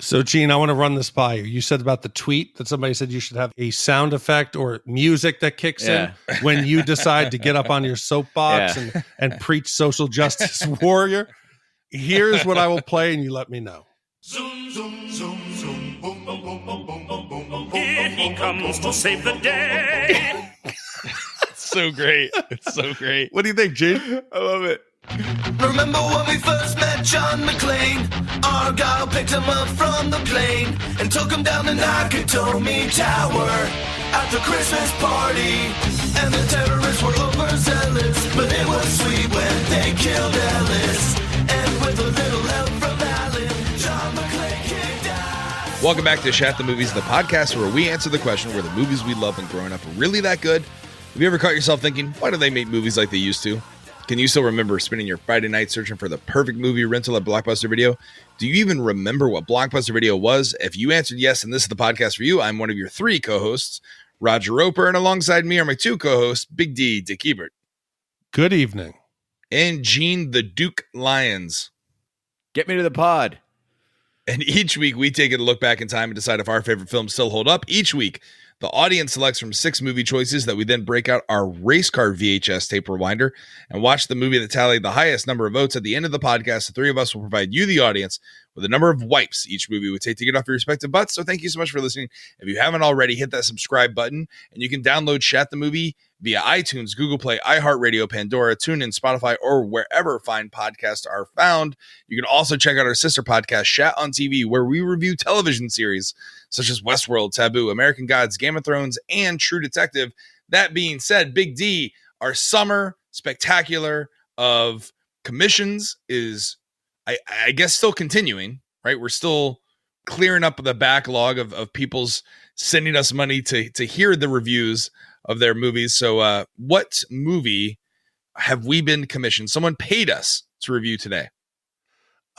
So, Gene, I want to run this by you. You said about the tweet that somebody said you should have a sound effect or music that kicks in when you decide to get up on your soapbox and preach social justice warrior. Here's what I will play, and you let me know. Zoom, zoom, zoom, zoom, boom, boom, boom, boom, boom, boom, boom, boom. Here he comes to save the day. It's so great. It's so great. What do you think, Gene? I love it. Remember when we first met John McClane? Argyle picked him up from the plane and took him down the Nakatomi Tower at the Christmas party. And the terrorists were overzealous, but it was sweet when they killed Ellis. And with a little help from Alan, John McClane kicked ass. Welcome back to Shat The Movies, the podcast where we answer the question, were the movies we loved when growing up really that good? Have you ever caught yourself thinking, why do they make movies like they used to? Can you still remember spending your Friday night searching for the perfect movie rental at Blockbuster Video? Do you even remember what Blockbuster Video was? If you answered yes, and this is the podcast for you, I'm one of your three co-hosts, Roger Roeper, and alongside me are my two co-hosts, Big D, Dick Ebert. Good evening. And Gene the Duke Lyons. Get me to the pod. And each week we take a look back in time and decide if our favorite films still hold up. Each week, the audience selects from 6 movie choices that we then break out our race car VHS tape rewinder and watch the movie that tallied the highest number of votes. At the end of the podcast, the three of us will provide you, the audience, with a number of wipes each movie would take to get off your respective butts. So thank you so much for listening. If you haven't already, hit that subscribe button, and you can download Shat the Movie via iTunes, Google Play, iHeartRadio, Pandora, TuneIn, Spotify, or wherever fine podcasts are found. You can also check out our sister podcast, Shat on TV, where we review television series such as Westworld, Taboo, American Gods, Game of Thrones, and True Detective. That being said, Big D, our summer spectacular of commissions is, I guess, still continuing, right? We're still clearing up the backlog of people's sending us money to hear the reviews of their movies. So what movie have we been commissioned? Someone paid us to review today.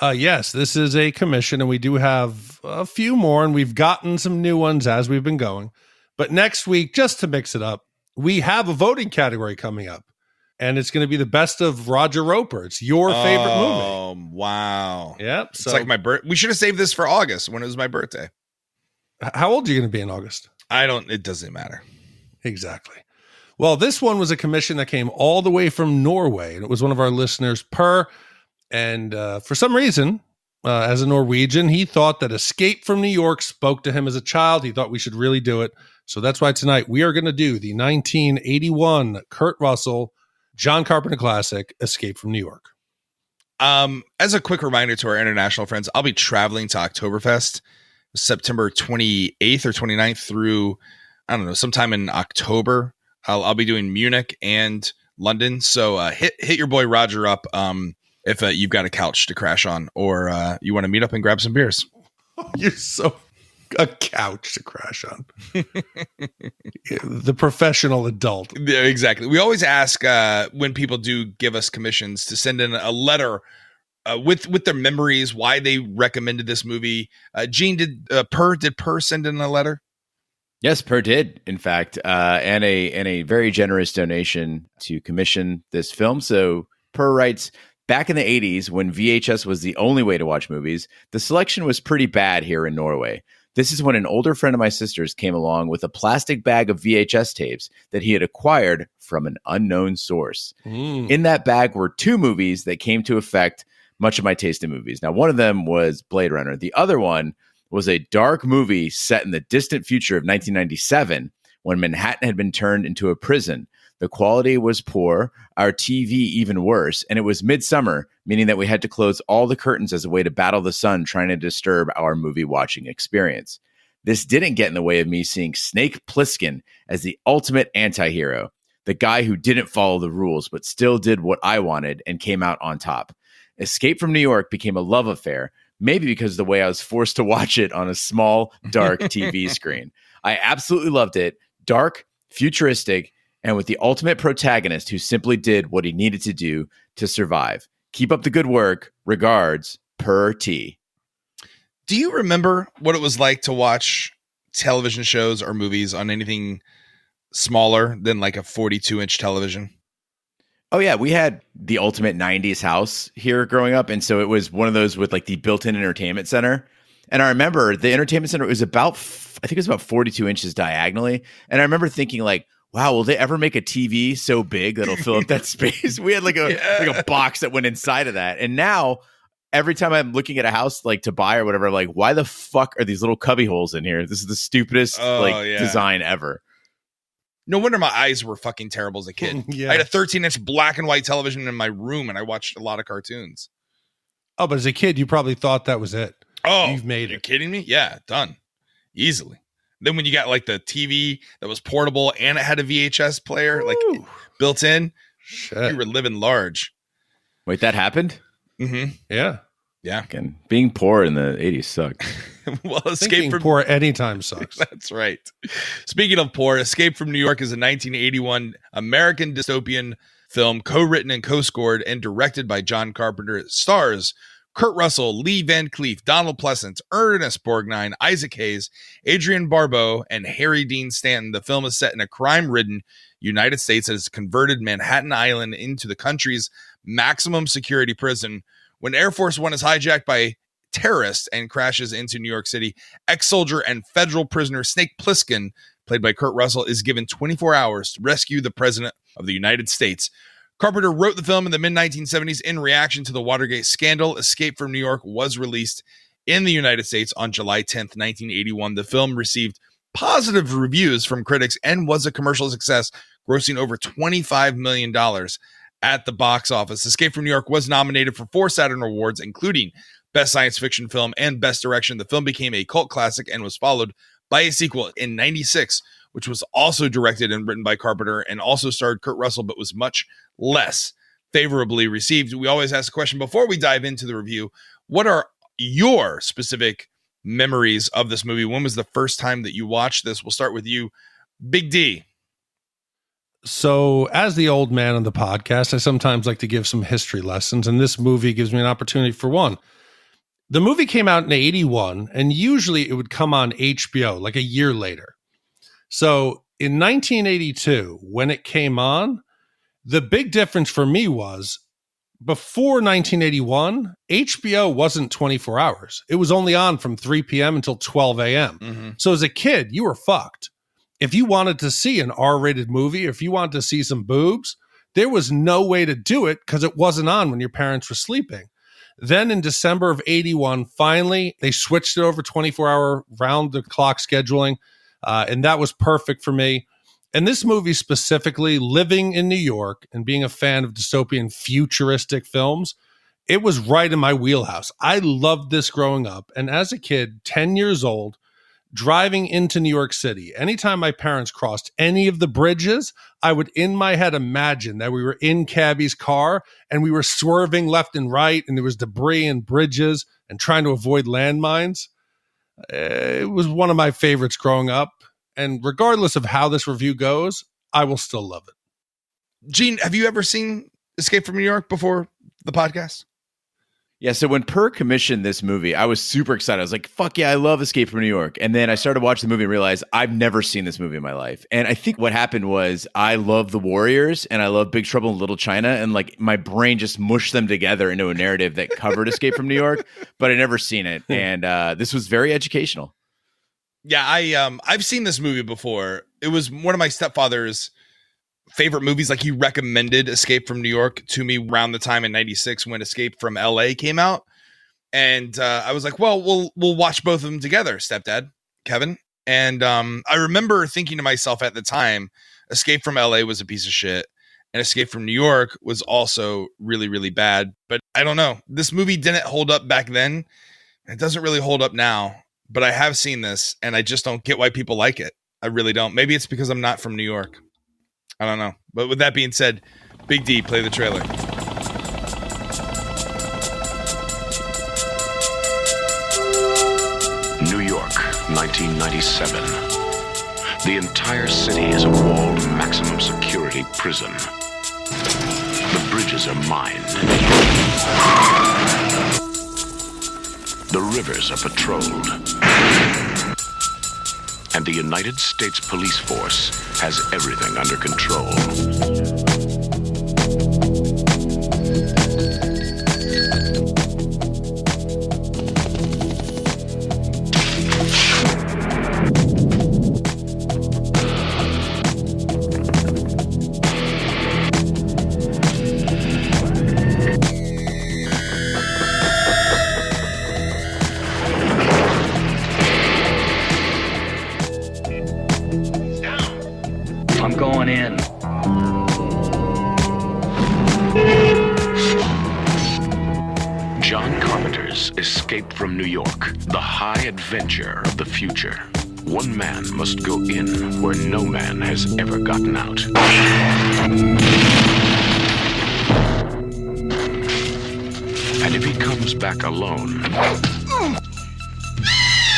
Yes, this is a commission, and we do have a few more, and we've gotten some new ones as we've been going. But next week, just to mix it up, we have a voting category coming up, and it's going to be the best of Roger Roeper. It's your favorite movie. Oh, wow. Yep. It's like my birthday. We should have saved this for August when it was my birthday. How old are you going to be in August? It doesn't matter. Exactly. Well, this one was a commission that came all the way from Norway, and it was one of our listeners, Per. And for some reason, as a Norwegian, he thought that Escape from New York spoke to him as a child. He thought we should really do it. So that's why tonight we are going to do the 1981 Kurt Russell, John Carpenter classic, Escape from New York. As a quick reminder to our international friends, I'll be traveling to Oktoberfest September 28th or 29th through, I don't know, sometime in October. I'll be doing Munich and London. So hit your boy Roger up. If you've got a couch to crash on, or you want to meet up and grab some beers. You're so a couch to crash on. The professional adult. Yeah, exactly. We always ask when people do give us commissions to send in a letter with their memories, why they recommended this movie. Gene, did Per send in a letter? Yes, Per did, in fact, and a very generous donation to commission this film. So Per writes, back in the 80s, when VHS was the only way to watch movies, the selection was pretty bad here in Norway. This is when an older friend of my sister's came along with a plastic bag of VHS tapes that he had acquired from an unknown source. In that bag were 2 movies that came to affect much of my taste in movies. Now, one of them was Blade Runner. The other one was a dark movie set in the distant future of 1997 when Manhattan had been turned into a prison. The quality was poor, our TV even worse, and it was midsummer, meaning that we had to close all the curtains as a way to battle the sun trying to disturb our movie watching experience. This didn't get in the way of me seeing Snake Plissken as the ultimate anti-hero, the guy who didn't follow the rules but still did what I wanted and came out on top. Escape from New York became a love affair, maybe because of the way I was forced to watch it on a small, dark TV screen. I absolutely loved it. Dark, futuristic, and with the ultimate protagonist who simply did what he needed to do to survive. Keep up the good work. Regards, Per T. Do you remember what it was like to watch television shows or movies on anything smaller than like a 42-inch television? Oh, yeah. We had the ultimate 90s house here growing up. And so it was one of those with like the built-in entertainment center. And I remember the entertainment center was about 42 inches diagonally. And I remember thinking like, wow, will they ever make a TV so big that'll fill up that space? We had like a box that went inside of that. And now every time I'm looking at a house like to buy or whatever, I'm like, why the fuck are these little cubby holes in here? This is the stupidest design ever. No wonder my eyes were fucking terrible as a kid. I had a 13-inch black and white television in my room, and I watched a lot of cartoons. Oh, but as a kid, you probably thought that was it. Oh, you've made it. You're kidding me? Yeah, done. Easily. Then when you got like the TV that was portable and it had a VHS player like built in, you were living large. Wait, that happened? Mm-hmm. Yeah. Yeah. Again, being poor in the 80s sucked. Well, Escape from poor anytime sucks. That's right. Speaking of poor, Escape from New York is a 1981 American dystopian film co-written and co-scored and directed by John Carpenter. It stars Kurt Russell, Lee Van Cleef, Donald Pleasence, Ernest Borgnine, Isaac Hayes, Adrian Barbeau, and Harry Dean Stanton. The film is set in a crime-ridden United States that has converted Manhattan Island into the country's maximum security prison. When Air Force One is hijacked by terrorists and crashes into New York City, ex-soldier and federal prisoner Snake Plissken, played by Kurt Russell, is given 24 hours to rescue the President of the United States. Carpenter wrote the film in the mid-1970s in reaction to the Watergate scandal. Escape from New York was released in the United States on July 10th, 1981. The film received positive reviews from critics and was a commercial success, grossing over $25 million at the box office. Escape from New York was nominated for 4 Saturn Awards, including Best Science Fiction Film and Best Direction. The film became a cult classic and was followed by a sequel in 96, which was also directed and written by Carpenter and also starred Kurt Russell, but was much less favorably received. We always ask a question before we dive into the review. What are your specific memories of this movie? When was the first time that you watched this? We'll start with you, Big D. So as the old man on the podcast, I sometimes like to give some history lessons, and this movie gives me an opportunity for one. The movie came out in 81, and usually it would come on HBO like a year later. So in 1982, when it came on, the big difference for me was before 1981, HBO wasn't 24 hours. It was only on from 3 p.m. until 12 a.m. Mm-hmm. So as a kid, you were fucked. If you wanted to see an R-rated movie, if you wanted to see some boobs, there was no way to do it because it wasn't on when your parents were sleeping. Then in December of 81, finally, they switched it over 24-hour round-the-clock scheduling, and that was perfect for me. And this movie specifically, living in New York and being a fan of dystopian futuristic films, it was right in my wheelhouse. I loved this growing up. And as a kid, 10 years old, driving into New York City, anytime my parents crossed any of the bridges, I would in my head imagine that we were in Cabbie's car and we were swerving left and right and there was debris and bridges and trying to avoid landmines. It was one of my favorites growing up. And regardless of how this review goes, I will still love it. Gene, have you ever seen Escape from New York before the podcast? Yeah, so when Per commissioned this movie, I was super excited. I was like, fuck yeah, I love Escape from New York. And then I started watching the movie and realized I've never seen this movie in my life. And I think what happened was I love The Warriors and I love Big Trouble in Little China. And like my brain just mushed them together into a narrative that covered Escape from New York, but I'd never seen it. And this was very educational. Yeah, I've seen this movie before. It was one of my stepfather's favorite movies. Like he recommended Escape from New York to me around the time in 96 when Escape from LA came out. And I was like, well, we'll watch both of them together, stepdad, Kevin. And I remember thinking to myself at the time, Escape from LA was a piece of shit. And Escape from New York was also really, really bad. But I don't know. This movie didn't hold up back then. It doesn't really hold up now. But I have seen this, and I just don't get why people like it. I really don't. Maybe it's because I'm not from New York. I don't know. But with that being said, Big D, play the trailer. New York, 1997. The entire city is a walled maximum security prison. The bridges are mined. The rivers are patrolled. And the United States Police Force has everything under control. going in. John Carpenter's Escape from New York, the high adventure of the future. One man must go in where no man has ever gotten out. And if he comes back alone,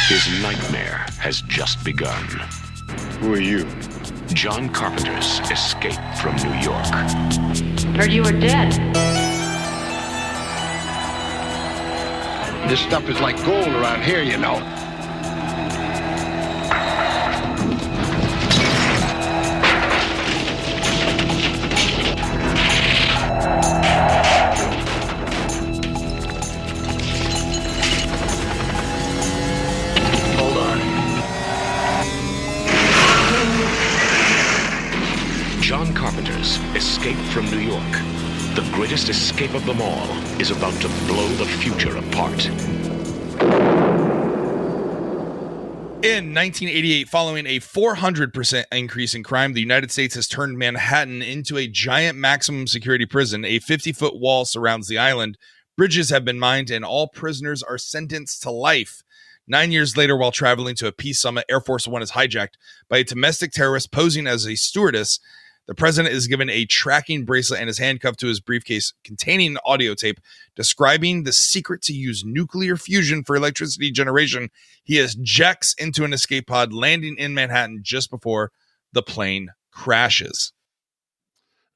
his nightmare has just begun. Who are you? John Carpenter's Escape from New York. Heard you were dead. This stuff is like gold around here, you know. Hold on. John Carpenter's Escape from New York. The greatest escape of them all is about to blow the future apart. In 1988, following a 400% increase in crime, the United States has turned Manhattan into a giant maximum security prison. A 50-foot wall surrounds the island. Bridges have been mined, and all prisoners are sentenced to life. 9 years later, while traveling to a peace summit, Air Force One is hijacked by a domestic terrorist posing as a stewardess. The president is given a tracking bracelet and is handcuffed to his briefcase containing an audio tape describing the secret to use nuclear fusion for electricity generation. He ejects into an escape pod, landing in Manhattan just before the plane crashes.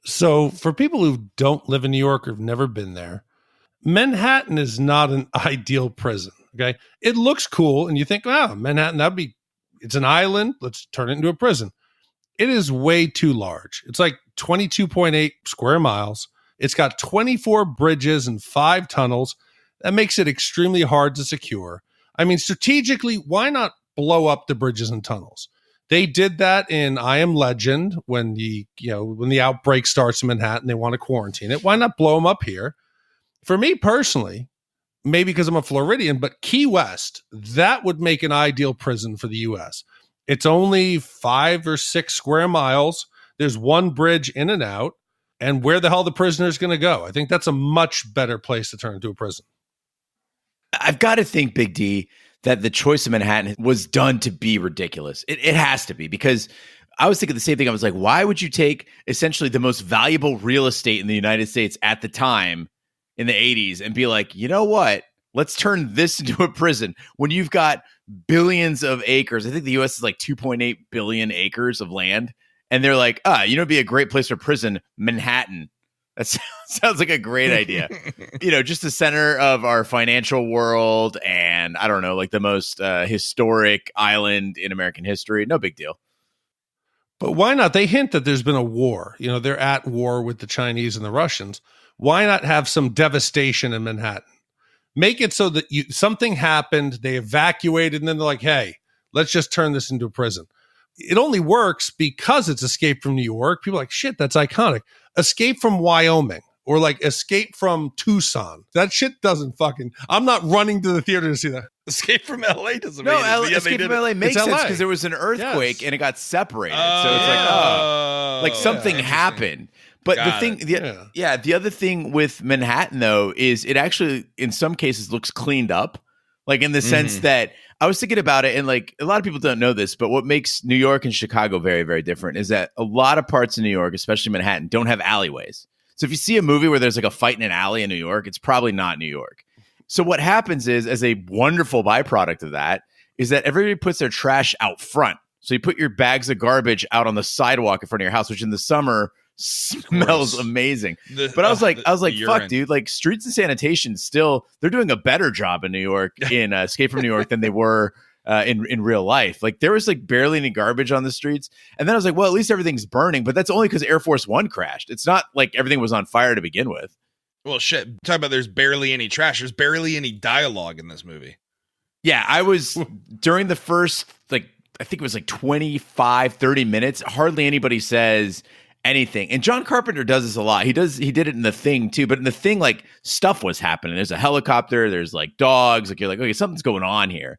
So for people who don't live in New York or have never been there, Manhattan is not an ideal prison. Okay. It looks cool. And you think, wow, Manhattan, it's an island. Let's turn it into a prison. It is way too large. It's like 22.8 square miles. It's got 24 bridges and 5 tunnels. That makes it extremely hard to secure. I mean, strategically, why not blow up the bridges and tunnels? They did that in I Am Legend when the outbreak starts in Manhattan, they want to quarantine it. Why not blow them up here? For me personally, maybe because I'm a Floridian, but Key West, that would make an ideal prison for the U.S. It's only 5 or 6 square miles. There's one bridge in and out. And where the hell the prisoner is going to go? I think that's a much better place to turn into a prison. I've got to think, Big D, that the choice of Manhattan was done to be ridiculous. It has to be, because I was thinking the same thing. I was like, why would you take essentially the most valuable real estate in the United States at the time in the 80s and be like, you know what? Let's turn this into a prison when you've got billions of acres. I think the U.S. is like 2.8 billion acres of land. And they're like, it'd be a great place for prison, Manhattan. That sounds like a great idea. Just the center of our financial world. And I don't know, like the most historic island in American history. No big deal. But why not? They hint that there's been a war. They're at war with the Chinese and the Russians. Why not have some devastation in Manhattan? Make it so that something happened, they evacuated, and then they're like, hey, let's just turn this into a prison. It only works because it's Escape from New York. People are like, shit, that's iconic. Escape from Wyoming or like Escape from Tucson. That shit doesn't I'm not running to the theater to see that. Escape from LA doesn't No, make it. Escape from LA makes sense because there was an earthquake and it got separated. So it's like something happened. But the other thing with Manhattan, though, is it actually, in some cases, looks cleaned up. Like in the sense that I was thinking about it, and like a lot of people don't know this, but what makes New York and Chicago very, very different is that a lot of parts of New York, especially Manhattan, don't have alleyways. So if you see a movie where there's like a fight in an alley in New York, it's probably not New York. So what happens is, as a wonderful byproduct of that, is that everybody puts their trash out front. So you put your bags of garbage out on the sidewalk in front of your house, which in the summer smells amazing. But I was like, fuck, dude, like streets and sanitation still, they're doing a better job in New York in Escape from New York than they were in real life. Like there was like barely any garbage on the streets. And then I was like, well, at least everything's burning, but that's only because Air Force One crashed. It's not like everything was on fire to begin with. Well, shit. Talk about there's barely any trash. There's barely any dialogue in this movie. Yeah, I was during the first, like, I think it was like 25, 30 minutes. Hardly anybody says anything. And John Carpenter does this a lot. He did it in The Thing too, but in The Thing, like, stuff was happening. There's a helicopter, there's like dogs, like, you're like, okay, something's going on here.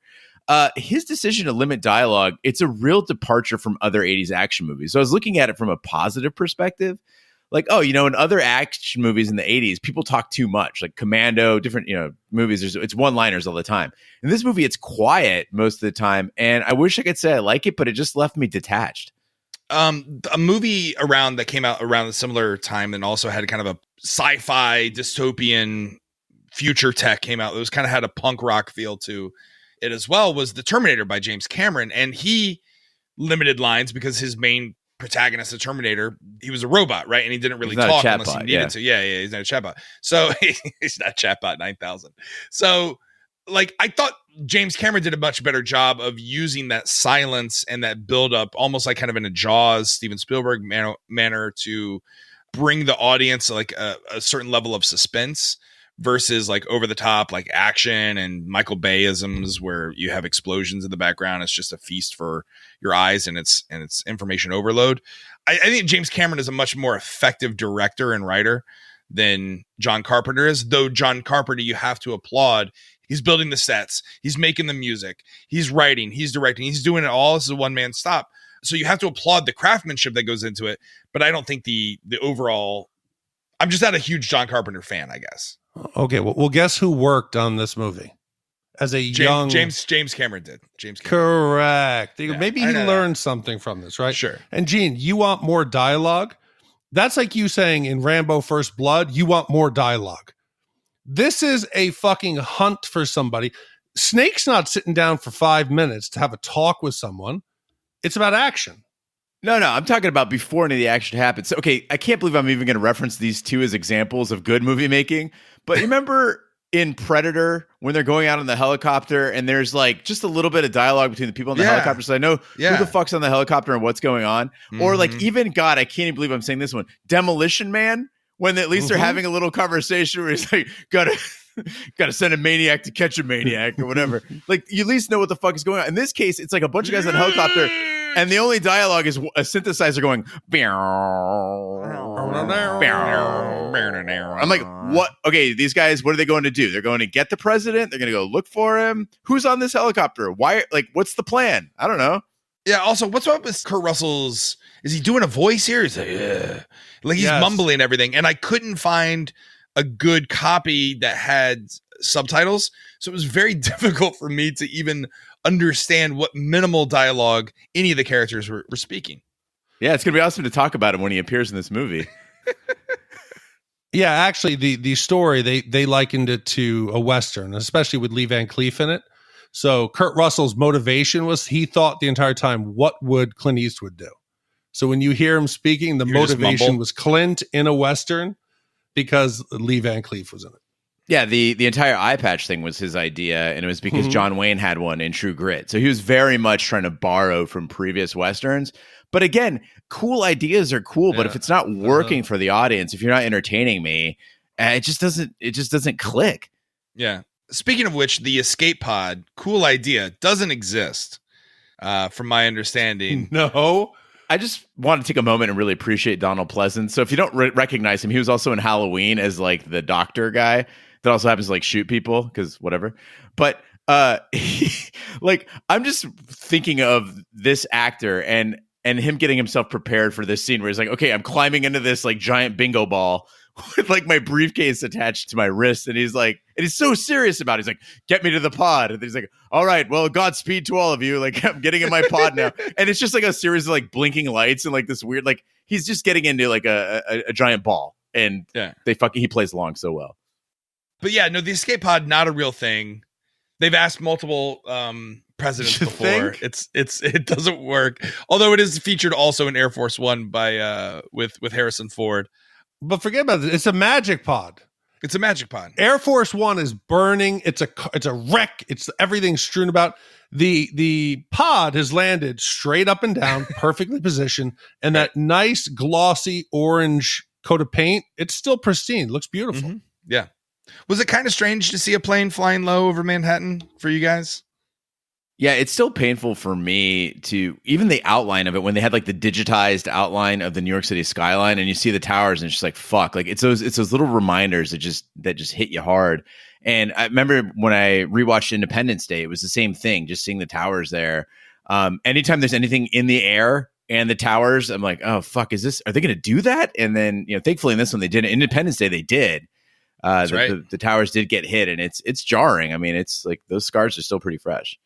His decision to limit dialogue, it's a real departure from other 80s action movies. So I was looking at it from a positive perspective. Like, oh, in other action movies in the 80s, people talk too much, like Commando, different, movies. It's one-liners all the time. In this movie, it's quiet most of the time. And I wish I could say I like it, but it just left me detached. A movie that came out around a similar time and also had kind of a sci-fi dystopian future tech came out. It was kind of had a punk rock feel to it as well, was The Terminator by James Cameron. And he limited lines because his main protagonist, the Terminator, he was a robot, right? And he didn't really talk unless he needed to. Yeah, he's not a chatbot. So he's not chatbot 9000. So, like, I thought James Cameron did a much better job of using that silence and that build up, almost like kind of in a Jaws, Steven Spielberg manner to bring the audience like a certain level of suspense versus like over the top, like action and Michael Bay-isms where you have explosions in the background. It's just a feast for your eyes and it's information overload. I think James Cameron is a much more effective director and writer than John Carpenter is, though John Carpenter, you have to applaud. He's building the sets. He's making the music. He's writing. He's directing. He's doing it all. This is a one-man stop. So you have to applaud the craftsmanship that goes into it. But I don't think the overall... I'm just not a huge John Carpenter fan, I guess. Okay, well, guess who worked on this movie as a young... James Cameron did. James Cameron. Correct. Yeah, maybe he learned something from this, right? Sure. And Gene, you want more dialogue? That's like you saying in Rambo First Blood, you want more dialogue. This is a fucking hunt for somebody. Snake's not sitting down for 5 minutes to have a talk with someone. It's about action. No, I'm talking about before any of the action happens. So, okay, I can't believe I'm even going to reference these two as examples of good movie making. But remember in Predator when they're going out in the helicopter and there's like just a little bit of dialogue between the people in the helicopter, so I know who the fuck's on the helicopter and what's going on. Or like even, God, I can't even believe I'm saying this one, Demolition Man, when at least they're having a little conversation where he's like, gotta send a maniac to catch a maniac or whatever. Like, you at least know what the fuck is going on. In this case, it's like a bunch of guys on a helicopter and the only dialogue is a synthesizer going. I'm like, what? Okay, these guys, what are they going to do? They're going to get the president. They're going to go look for him. Who's on this helicopter? Why? Like, what's the plan? I don't know. Yeah. Also, what's up with Kurt Russell's? Is he doing a voice here? He's like, yeah. Like he's mumbling everything, and I couldn't find a good copy that had subtitles, so it was very difficult for me to even understand what minimal dialogue any of the characters were speaking. Yeah, it's gonna be awesome to talk about him when he appears in this movie. Yeah, actually, the story they likened it to a Western, especially with Lee Van Cleef in it. So Kurt Russell's motivation was he thought the entire time, what would Clint Eastwood do? So when you hear him speaking, the motivation was Clint in a Western because Lee Van Cleef was in it. Yeah, the entire eye patch thing was his idea, and it was because John Wayne had one in True Grit. So he was very much trying to borrow from previous Westerns. But again, cool ideas are cool, but if it's not working for the audience, if you're not entertaining me, it just doesn't click. Yeah. Speaking of which, the escape pod, cool idea, doesn't exist, from my understanding. No. I just want to take a moment and really appreciate Donald Pleasence. So if you don't recognize him, he was also in Halloween as like the doctor guy that also happens to like shoot people because whatever. But like I'm just thinking of this actor and him getting himself prepared for this scene where he's like, okay, I'm climbing into this like giant bingo ball with like my briefcase attached to my wrist. And he's like, and he's so serious about it. He's like, get me to the pod. And he's like, all right, well, Godspeed to all of you. Like, I'm getting in my pod now. And it's just like a series of like blinking lights and like this weird, like he's just getting into like a giant ball. And he plays along so well. But yeah, no, the escape pod, not a real thing. They've asked multiple presidents before. It doesn't work. Although it is featured also in Air Force One by with Harrison Ford. But forget about it. It's a magic pod. It's a magic pod. Air Force One is burning. It's a wreck. It's everything strewn about. The pod has landed straight up and down, perfectly positioned, and that nice glossy orange coat of paint. It's still pristine. Looks beautiful. Mm-hmm. Yeah. Was it kind of strange to see a plane flying low over Manhattan for you guys? Yeah, it's still painful for me to even the outline of it when they had like the digitized outline of the New York City skyline and you see the towers and it's just like fuck. Like it's those little reminders that just hit you hard. And I remember when I rewatched Independence Day, it was the same thing, just seeing the towers there. Anytime there's anything in the air and the towers, I'm like, oh fuck, are they gonna do that? And then thankfully in this one they did. Independence Day they did. That's right. The towers did get hit and it's jarring. I mean, it's like those scars are still pretty fresh.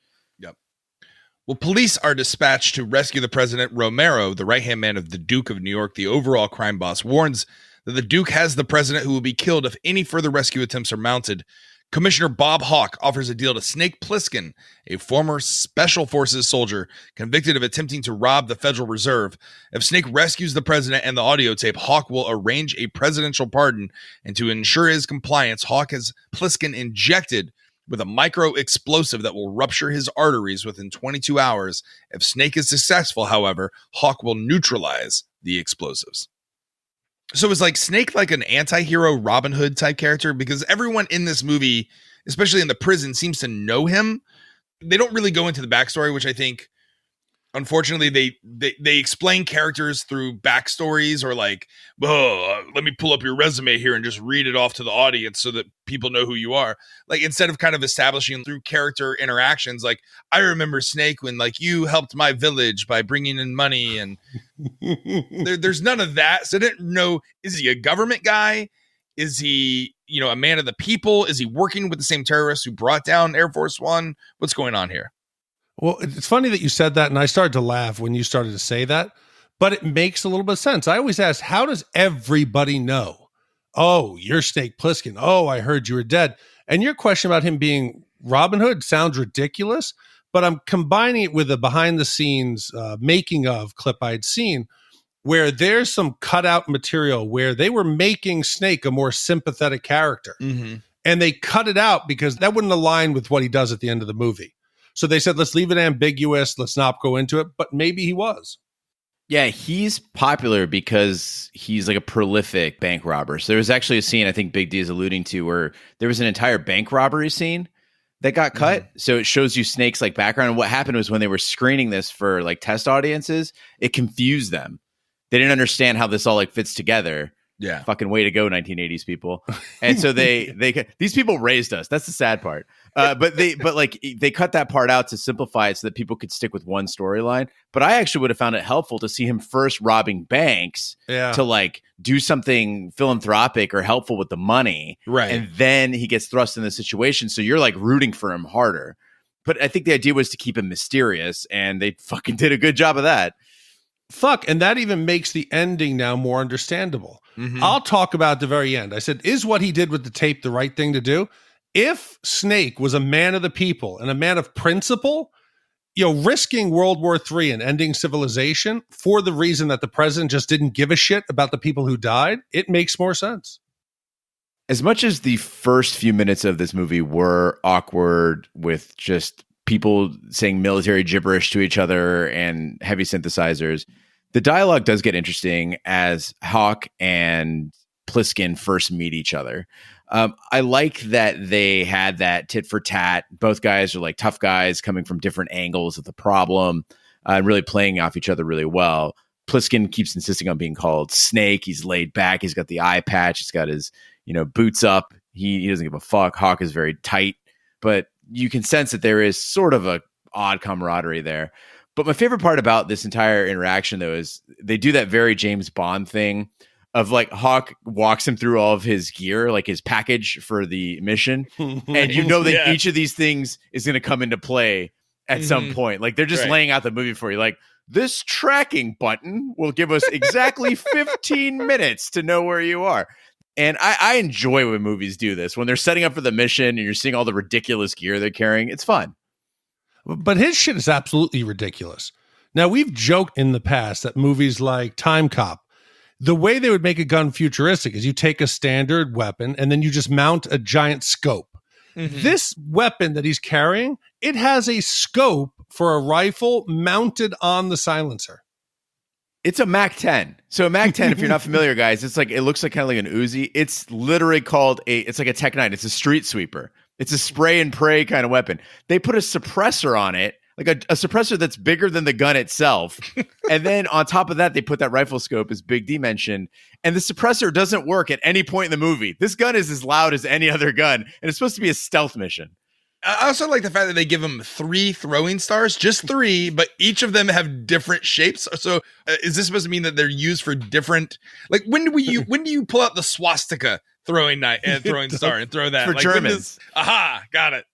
Well, police are dispatched to rescue the president. Romero, the right-hand man of the Duke of New York, the overall crime boss, warns that the Duke has the president who will be killed if any further rescue attempts are mounted. Commissioner Bob Hawke offers a deal to Snake Plissken, a former Special Forces soldier convicted of attempting to rob the Federal Reserve. If Snake rescues the president and the audio tape, Hawke will arrange a presidential pardon, and to ensure his compliance, Hawke has Plissken injected with a micro explosive that will rupture his arteries within 22 hours. If Snake is successful, however, Hawke will neutralize the explosives. So is like Snake like an anti-hero Robin Hood type character? Because everyone in this movie, especially in the prison, seems to know him. They don't really go into the backstory, which I think, unfortunately, they explain characters through backstories or like, let me pull up your resume here and just read it off to the audience so that people know who you are. Like instead of kind of establishing through character interactions, like I remember Snake when like you helped my village by bringing in money and there's none of that. So I didn't know, is he a government guy? Is he, a man of the people? Is he working with the same terrorists who brought down Air Force One? What's going on here? Well, it's funny that you said that, and I started to laugh when you started to say that, but it makes a little bit of sense. I always ask, how does everybody know? Oh, you're Snake Plissken. Oh, I heard you were dead. And your question about him being Robin Hood sounds ridiculous, but I'm combining it with a behind-the-scenes making of clip I'd seen where there's some cutout material where they were making Snake a more sympathetic character. Mm-hmm. And they cut it out because that wouldn't align with what he does at the end of the movie. So they said, let's leave it ambiguous. Let's not go into it. But maybe he was. Yeah, he's popular because he's like a prolific bank robber. So there was actually a scene I think Big D is alluding to where there was an entire bank robbery scene that got cut. Mm-hmm. So it shows you Snake's like background. And what happened was when they were screening this for like test audiences, it confused them. They didn't understand how this all like fits together. Yeah. Fucking way to go, 1980s people. And so these people raised us. That's the sad part. But they cut that part out to simplify it so that people could stick with one storyline. But I actually would have found it helpful to see him first robbing banks to like do something philanthropic or helpful with the money. Right. And then he gets thrust in the situation. So you're like rooting for him harder. But I think the idea was to keep him mysterious, and they fucking did a good job of that. And that even makes the ending now more understandable. Mm-hmm. I'll talk about the very end. I said, is what he did with the tape the right thing to do? If Snake was a man of the people and a man of principle, risking World War III and ending civilization for the reason that the president just didn't give a shit about the people who died, it makes more sense. As much as the first few minutes of this movie were awkward with just people saying military gibberish to each other and heavy synthesizers, the dialogue does get interesting as Hawke and Plissken first meet each other. I like that they had that tit for tat. Both guys are like tough guys coming from different angles of the problem and really playing off each other really well. Plissken keeps insisting on being called Snake. He's laid back. He's got the eye patch. He's got his, boots up. He doesn't give a fuck. Hawke is very tight, but you can sense that there is sort of a odd camaraderie there. But my favorite part about this entire interaction, though, is they do that very James Bond thing of like Hawke walks him through all of his gear, like his package for the mission. And that each of these things is going to come into play at some point. Like they're just laying out the movie for you. Like this tracking button will give us exactly 15 minutes to know where you are. And I enjoy when movies do this. When they're setting up for the mission and you're seeing all the ridiculous gear they're carrying, it's fun. But his shit is absolutely ridiculous. Now, we've joked in the past that movies like Time Cop, the way they would make a gun futuristic is you take a standard weapon and then you just mount a giant scope. Mm-hmm. This weapon that he's carrying, it has a scope for a rifle mounted on the silencer. It's a MAC-10. So a MAC-10, if you're not familiar, guys, it looks like kind of like an Uzi. It's literally called it's like a Tech 9. It's a street sweeper. It's a spray and pray kind of weapon. They put a suppressor on it like a suppressor that's bigger than the gun itself. And then on top of that, they put that rifle scope, as Big D mentioned, and the suppressor doesn't work at any point in the movie. This gun is as loud as any other gun, and it's supposed to be a stealth mission. I also like the fact that they give him 3 throwing stars, just 3, but each of them have different shapes. So is this supposed to mean that they're used for different, like when do you pull out the swastika throwing star and throw that? For like, Germans. Aha, got it.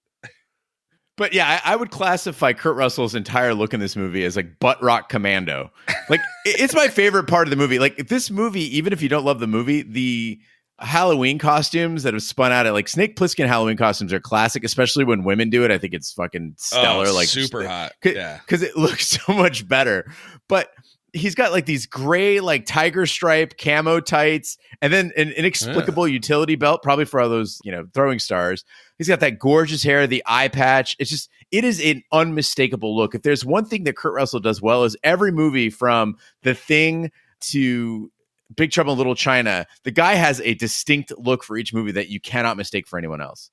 But yeah, I would classify Kurt Russell's entire look in this movie as like butt rock commando. Like it's my favorite part of the movie. Like this movie, even if you don't love the movie, the Halloween costumes that have spun out at like Snake Plissken Halloween costumes are classic, especially when women do it. I think it's fucking stellar. Oh, like super hot. Yeah. Because it looks so much better. But he's got like these gray, like tiger stripe camo tights, and then an inexplicable utility belt, probably for all those, throwing stars. He's got that gorgeous hair, the eye patch. It is an unmistakable look. If there's one thing that Kurt Russell does well, is every movie from The Thing to Big Trouble in Little China, the guy has a distinct look for each movie that you cannot mistake for anyone else.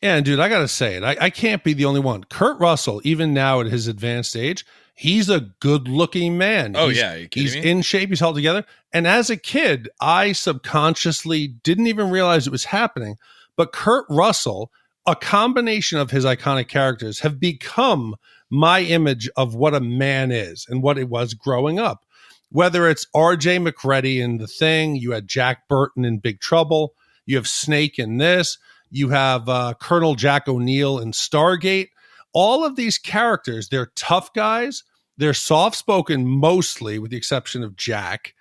Yeah, and dude, I got to say it. I can't be the only one. Kurt Russell, even now at his advanced age, he's a good-looking man. Oh, yeah. Are you kidding me? In shape. He's held together. And as a kid, I subconsciously didn't even realize it was happening. But Kurt Russell, a combination of his iconic characters, have become my image of what a man is and what it was growing up. Whether it's R.J. McReady in The Thing, you had Jack Burton in Big Trouble, you have Snake in this, you have Colonel Jack O'Neill in Stargate. All of these characters, they're tough guys. They're soft-spoken mostly, with the exception of Jack.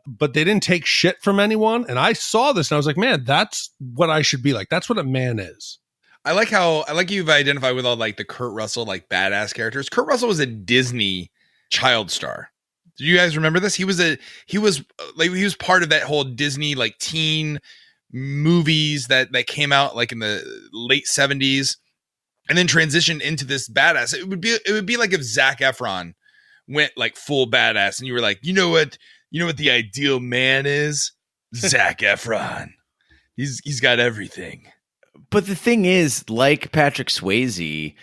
But they didn't take shit from anyone. And I saw this and I was like, man, that's what I should be like. That's what a man is. I like you've identified with all like the Kurt Russell, like badass characters. Kurt Russell was a Disney child star. Do you guys remember this? He was part of that whole Disney like teen movies that came out like in the late 70s and then transitioned into this badass. It would be like if Zac Efron went like full badass and you were like, you know what the ideal man is? Zac Efron. He's got everything. But the thing is, like Patrick Swayze,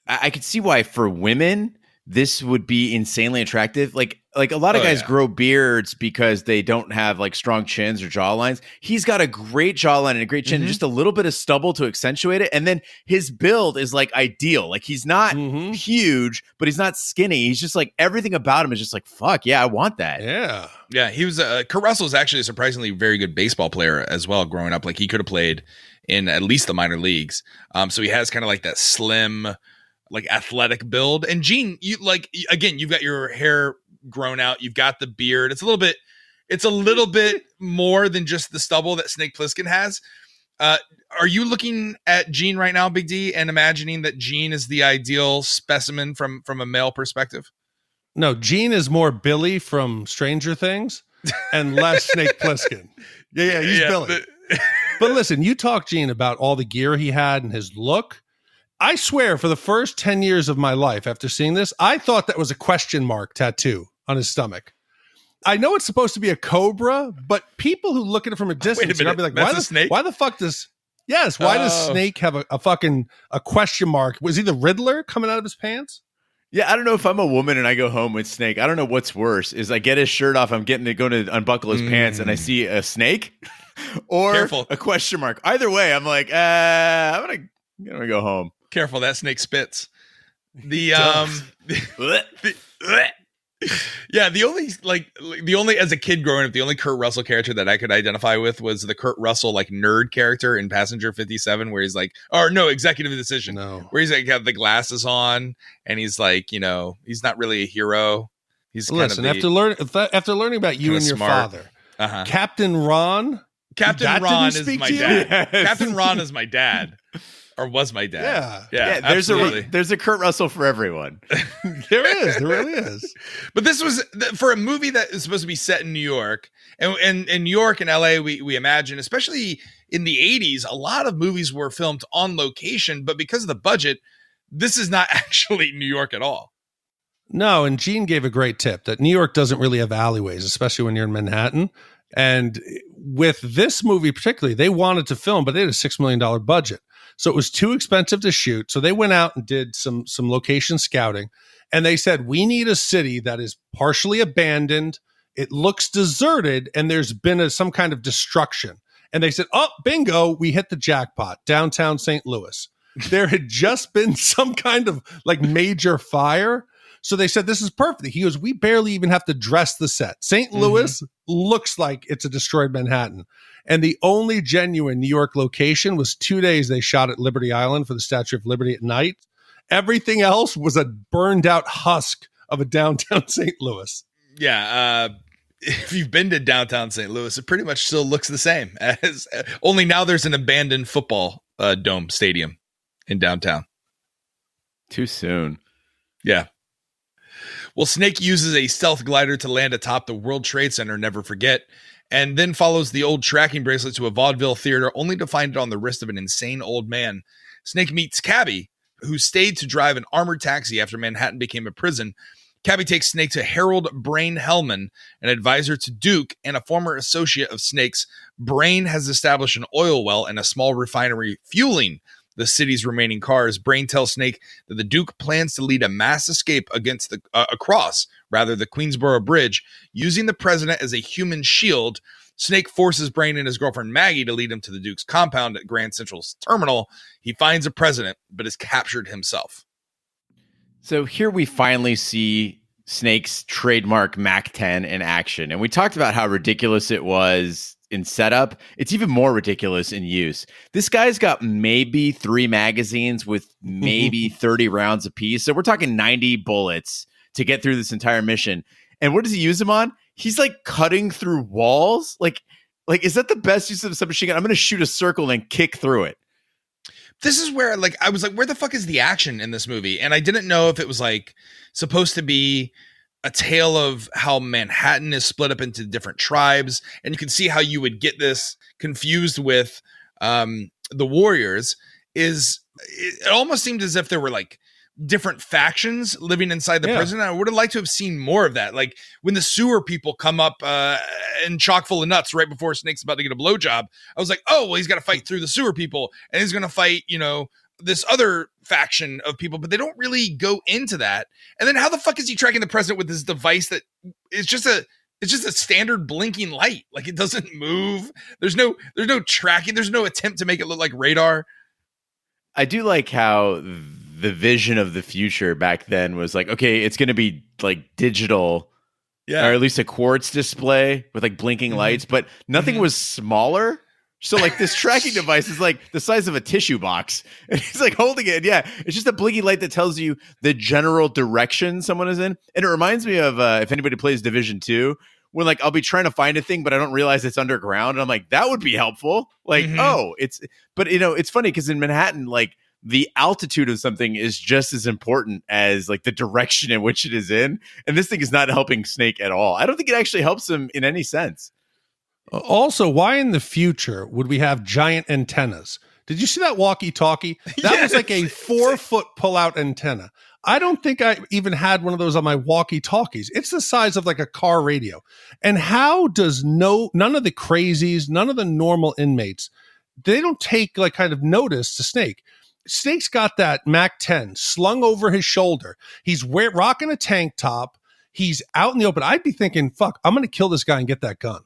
I could see why for women this would be insanely attractive. Like a lot of guys grow beards because they don't have like strong chins or jawlines. He's got a great jawline and a great chin, and just a little bit of stubble to accentuate it. And then his build is like ideal. Like he's not huge, but he's not skinny. He's just like everything about him is just like, fuck yeah, I want that. Yeah. Yeah. He was Kurt Russell is actually a surprisingly very good baseball player as well growing up. Like he could have played in at least the minor leagues. So he has kind of like that slim, like athletic build. And Gene, you've got your hair grown out. You've got the beard. It's a little bit more than just the stubble that Snake Plissken has. Are you looking at Gene right now, Big D, and imagining that Gene is the ideal specimen from a male perspective? No, Gene is more Billy from Stranger Things and less Snake Plissken. Yeah, he's Billy. But listen, you talk Gene about all the gear he had and his look. I swear for the first 10 years of my life after seeing this, I thought that was a question mark tattoo on his stomach. I know it's supposed to be a cobra, but people who look at it from a distance are going to be like, why the fuck does Snake have a question mark? Was he the Riddler coming out of his pants? Yeah, I don't know if I'm a woman and I go home with Snake. I don't know what's worse. Is I get his shirt off, I'm going to unbuckle his pants and I see a snake or a question mark. Either way, I'm like, I'm going to go home. Careful, that snake spits. The only as a kid growing up, the only Kurt Russell character that I could identify with was the Kurt Russell like nerd character in Passenger 57, where he's like, Executive Decision, where he's like got the glasses on and he's like, he's not really a hero. He's after learning about you and your father, Captain Ron. Captain Ron is my dad. Yes. Captain Ron is my dad. Or was my dad? Yeah. There's a Kurt Russell for everyone. There really is. But this was for a movie that is supposed to be set in New York, and in New York and LA, we imagine, especially in the 80s, a lot of movies were filmed on location. But because of the budget, this is not actually New York at all. No, and Gene gave a great tip that New York doesn't really have alleyways, especially when you're in Manhattan. And with this movie particularly, they wanted to film, but they had a $6 million budget. So it was too expensive to shoot. So they went out and did some location scouting. And they said, we need a city that is partially abandoned. It looks deserted, and there's been some kind of destruction. And they said, oh, bingo, we hit the jackpot, downtown St. Louis. There had just been some kind of like major fire. So they said, this is perfect. He goes, we barely even have to dress the set. St. Louis looks like it's a destroyed Manhattan. And the only genuine New York location was 2 days they shot at Liberty Island for the Statue of Liberty at night. Everything else was a burned out husk of a downtown St. Louis. Yeah. If you've been to downtown St. Louis, it pretty much still looks the same, as only now there's an abandoned football dome stadium in downtown. Too soon. Yeah. Well, Snake uses a stealth glider to land atop the World Trade Center, never forget, and then follows the old tracking bracelet to a vaudeville theater, only to find it on the wrist of an insane old man. Snake meets Cabbie, who stayed to drive an armored taxi after Manhattan became a prison. Cabbie takes Snake to Harold Brain Hellman, an advisor to Duke and a former associate of Snake's. Brain has established an oil well and a small refinery fueling the city's remaining cars. Brain tells Snake that the Duke plans to lead a mass escape across the Queensboro Bridge, using the president as a human shield. Snake forces Brain and his girlfriend Maggie to lead him to the Duke's compound at Grand Central's terminal. He finds a president, but is captured himself. So here we finally see Snake's trademark Mac-10 in action. And we talked about how ridiculous it was in setup. It's even more ridiculous in use. This guy's got maybe 3 magazines with maybe 30 rounds apiece. So we're talking 90 bullets to get through this entire mission. And what does he use them on? He's like cutting through walls. Like, is that the best use of a submachine gun? I'm going to shoot a circle and kick through it. This is where I was like, where the fuck is the action in this movie? And I didn't know if it was like supposed to be a tale of how Manhattan is split up into different tribes. And you can see how you would get this confused with the Warriors. It almost seemed as if there were like different factions living inside the prison. I would have liked to have seen more of that. Like when the sewer people come up and chock full of nuts right before Snake's about to get a blowjob, I was like, oh, well, he's got to fight through the sewer people and he's going to fight, this other faction of people, but they don't really go into that. And then how the fuck is he tracking the president with this device that is just a standard blinking light? Like it doesn't move. There's no tracking. There's no attempt to make it look like radar. I do like how the vision of the future back then was like, okay, it's going to be like digital, or at least a quartz display with like blinking lights, but nothing was smaller. So like this tracking device is like the size of a tissue box, and he's like holding it. Yeah, it's just a blinking light that tells you the general direction someone is in. And it reminds me of if anybody plays Division 2, when like I'll be trying to find a thing, but I don't realize it's underground. And I'm like, that would be helpful. Like, but it's funny because in Manhattan, like the altitude of something is just as important as like the direction in which it is in. And this thing is not helping Snake at all. I don't think it actually helps him in any sense. Also, why in the future would we have giant antennas? Did you see that walkie-talkie? That was like a 4-foot pull-out antenna. I don't think I even had one of those on my walkie-talkies. It's the size of like a car radio. And how does none of the crazies, none of the normal inmates, they don't take like kind of notice to Snake. Snake's got that Mac-10 slung over his shoulder. He's rocking a tank top. He's out in the open. I'd be thinking, fuck, I'm going to kill this guy and get that gun.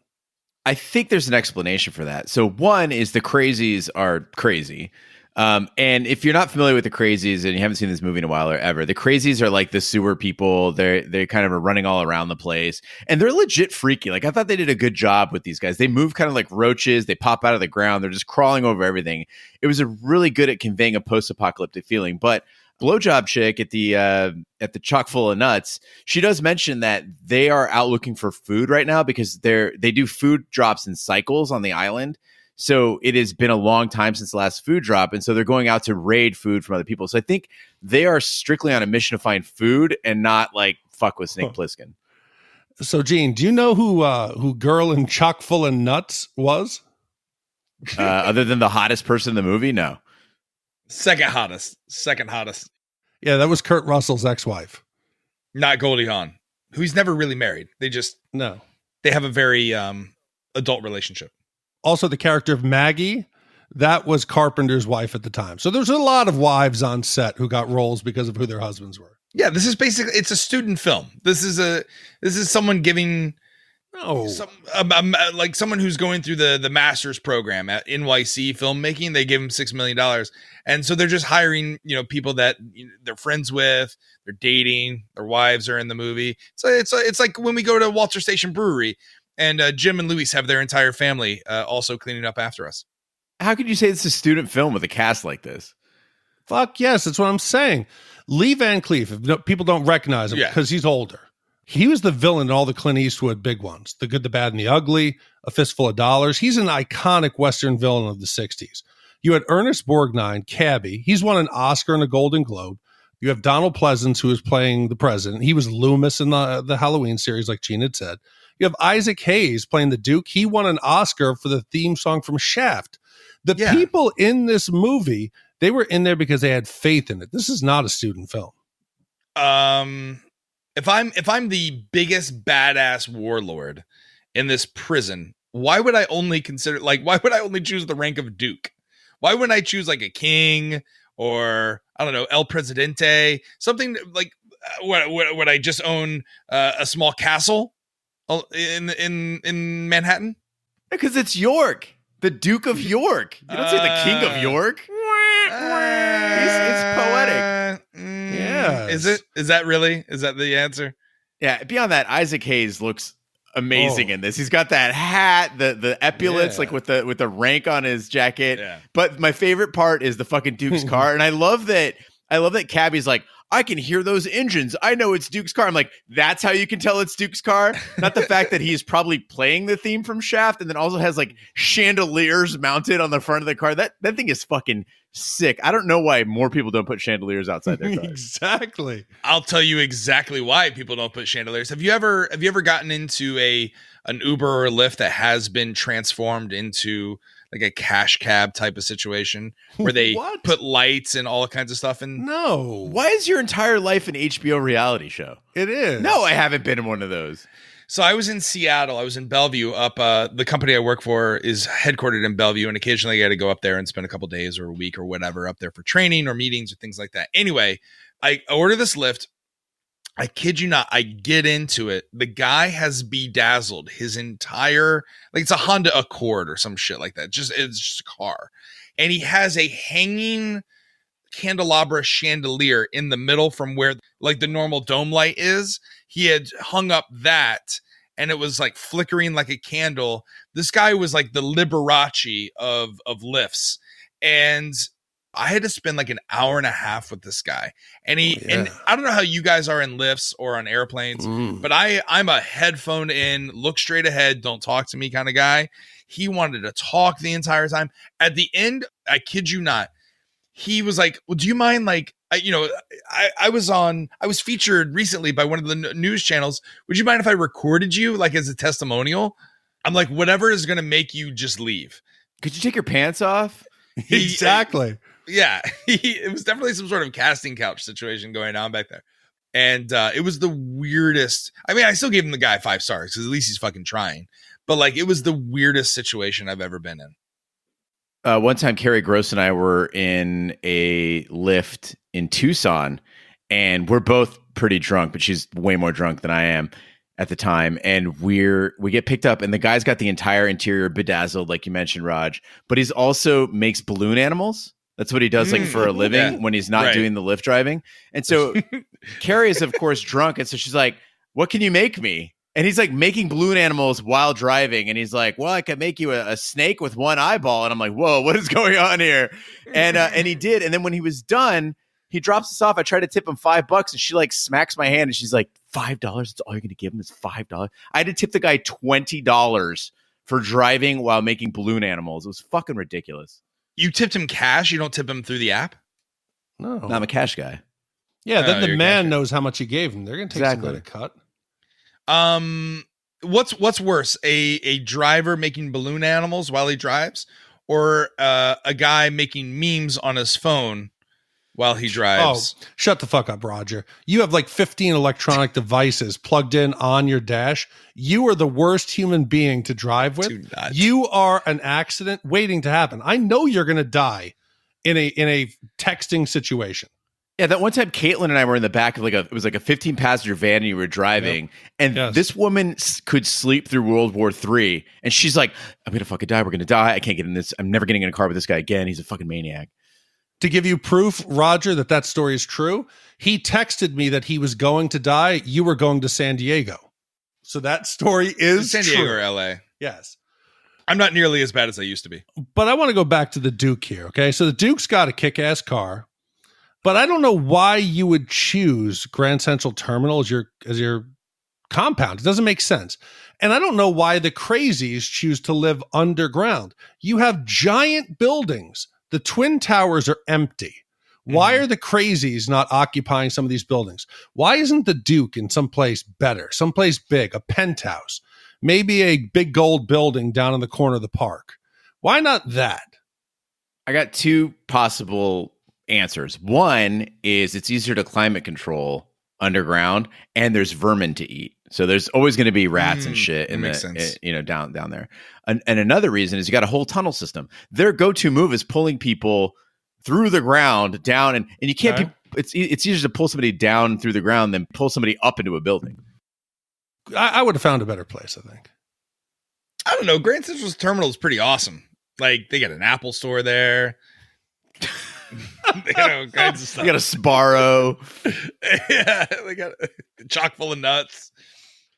I think there's an explanation for that. So one is the crazies are crazy. And if you're not familiar with the crazies and you haven't seen this movie in a while or ever, the crazies are like the sewer people. They kind of are running all around the place and they're legit freaky. Like I thought they did a good job with these guys. They move kind of like roaches. They pop out of the ground. They're just crawling over everything. It was a really good at conveying a post-apocalyptic feeling, but blowjob chick at the chock full of nuts, she does mention that they are out looking for food right now because they do food drops in cycles on the island. So it has been a long time since the last food drop. And so they're going out to raid food from other people. So I think they are strictly on a mission to find food and not like fuck with Snake Plissken. So Gene, do you know who girl in chock full of nuts was? Other than the hottest person in the movie? No. Second hottest. Yeah, that was Kurt Russell's ex-wife. Not Goldie Hawn, who's never really married. They have a very adult relationship. Also, the character of Maggie, that was Carpenter's wife at the time. So there's a lot of wives on set who got roles because of who their husbands were. Yeah, this is basically, it's a student film. This is someone giving like someone who's going through the master's program at NYC filmmaking. They give them $6 million. And so they're just hiring, people that they're friends with, they're dating, their wives are in the movie. So it's like when we go to Walter Station Brewery and Jim and Luis have their entire family also cleaning up after us. How could you say it's a student film with a cast like this? Fuck yes, that's what I'm saying. Lee Van Cleef, if people don't recognize him because he's older. He was the villain in all the Clint Eastwood big ones, The Good, the Bad, and the Ugly, A Fistful of Dollars. He's an iconic Western villain of the 60s. You had Ernest Borgnine, Cabbie. He's won an Oscar and a Golden Globe. You have Donald Pleasence, who is playing the president. He was Loomis in the Halloween series, like Gene had said. You have Isaac Hayes playing the Duke. He won an Oscar for the theme song from Shaft. The people in this movie, they were in there because they had faith in it. This is not a student film. If I'm the biggest badass warlord in this prison, why would I only choose the rank of Duke? Why wouldn't I choose like a king or I don't know, El Presidente, something like would I just own a small castle in Manhattan? Because it's York, the Duke of York. You don't say the King of York. It's poetic. Yeah. Is that the answer? Yeah. Beyond that, Isaac Hayes looks amazing in this. He's got that hat, the epaulets, like with the rank on his jacket. Yeah. But my favorite part is the fucking Duke's car. And I love that Cabbie's like, I can hear those engines. I know it's Duke's car. I'm like, that's how you can tell it's Duke's car. Not the fact that he's probably playing the theme from Shaft and then also has like chandeliers mounted on the front of the car. That thing is fucking sick. I don't know why more people don't put chandeliers outside their cars. Exactly. I'll tell you exactly why people don't put chandeliers. Have you ever gotten into an Uber or a Lyft that has been transformed into like a cash cab type of situation where they put lights and all kinds of stuff in? No. Why is your entire life an HBO reality show? It is. No, I haven't been in one of those. So I was in Seattle. I was in Bellevue. The company I work for is headquartered in Bellevue, and occasionally I got to go up there and spend a couple days or a week or whatever up there for training or meetings or things like that. Anyway, I order this Lyft. I kid you not, I get into it. The guy has bedazzled his entire, like it's a Honda Accord or some shit like that. It's just a car. And he has a hanging candelabra chandelier in the middle from where like the normal dome light is. He had hung up that and it was like flickering like a candle. This guy was like the Liberace of lifts. And I had to spend like an hour and a half with this guy. And and I don't know how you guys are in lifts or on airplanes, but I'm a headphone in, look straight ahead, don't talk to me kind of guy. He wanted to talk the entire time. At the end, I kid you not, he was like, well, do you mind like, I was featured recently by one of the news channels. Would you mind if I recorded you like as a testimonial? I'm like, whatever is going to make you just leave. Could you take your pants off? Exactly. Yeah, it was definitely some sort of casting couch situation going on back there. And it was the weirdest. I mean, I still gave him the guy 5 stars because at least he's fucking trying. But like, it was the weirdest situation I've ever been in. One time, Carrie Gross and I were in a Lyft in Tucson, and we're both pretty drunk, but she's way more drunk than I am at the time. And we get picked up, and the guy's got the entire interior bedazzled, like you mentioned, Raj. But he's also makes balloon animals. That's what he does, like for a living when he's not doing the Lyft driving. And so Carrie is, of course, drunk, and so she's like, "What can you make me?" And he's like making balloon animals while driving. And he's like, well, I could make you a snake with one eyeball. And I'm like, whoa, what is going on here? And he did. And then when he was done, he drops us off. I try to tip him $5 and she like smacks my hand and she's like, $5? That's all you're going to give him is $5. I had to tip the guy $20 for driving while making balloon animals. It was fucking ridiculous. You tipped him cash? You don't tip him through the app? No. I'm a cash guy. Yeah, then the man knows how much he gave him. They're going to take some kind of cut. What's worse, a driver making balloon animals while he drives, or a guy making memes on his phone while he drives. Oh, shut the fuck up, Roger. You have like 15 electronic devices plugged in on your dash. You are the worst human being to drive with. You are an accident waiting to happen. I know you're going to die in a texting situation. Yeah, that one time Caitlin and I were in the back of it was like a 15 passenger van and you were driving, and this woman could sleep through World War III, and she's like, I'm gonna fucking die, we're gonna die, I can't get in this, I'm never getting in a car with this guy again, he's a fucking maniac. To give you proof, Roger, that story is true, he texted me that he was going to die, you were going to San Diego. So that story is San Diego true. or LA. Yes. I'm not nearly as bad as I used to be. But I want to go back to the Duke here, okay? So the Duke's got a kick-ass car. But I don't know why you would choose Grand Central Terminal as your compound. It doesn't make sense. And I don't know why the crazies choose to live underground. You have giant buildings. The Twin Towers are empty. Why are the crazies not occupying some of these buildings? Why isn't the Duke in someplace better, someplace big, a penthouse, maybe a big gold building down in the corner of the park? Why not that? I got two possible answers. One is it's easier to climate control underground, and there's vermin to eat. So there's always going to be rats and shit in down there. And another reason is you got a whole tunnel system. Their go-to move is pulling people through the ground down, and you can't it's easier to pull somebody down through the ground than pull somebody up into a building. I would have found a better place, I think. I don't know. Grand Central's terminal is pretty awesome. Like, they got an Apple store there. Kinds of stuff. They got a Sbarro. Yeah, they got a chock full of nuts.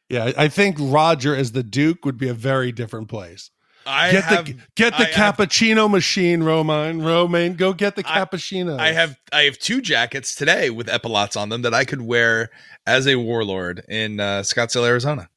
Yeah, I think Roger as the Duke would be a very different place. Get the cappuccino machine, Romaine. Go get the cappuccino. I have two jackets today with epaulets on them that I could wear as a warlord in Scottsdale, Arizona.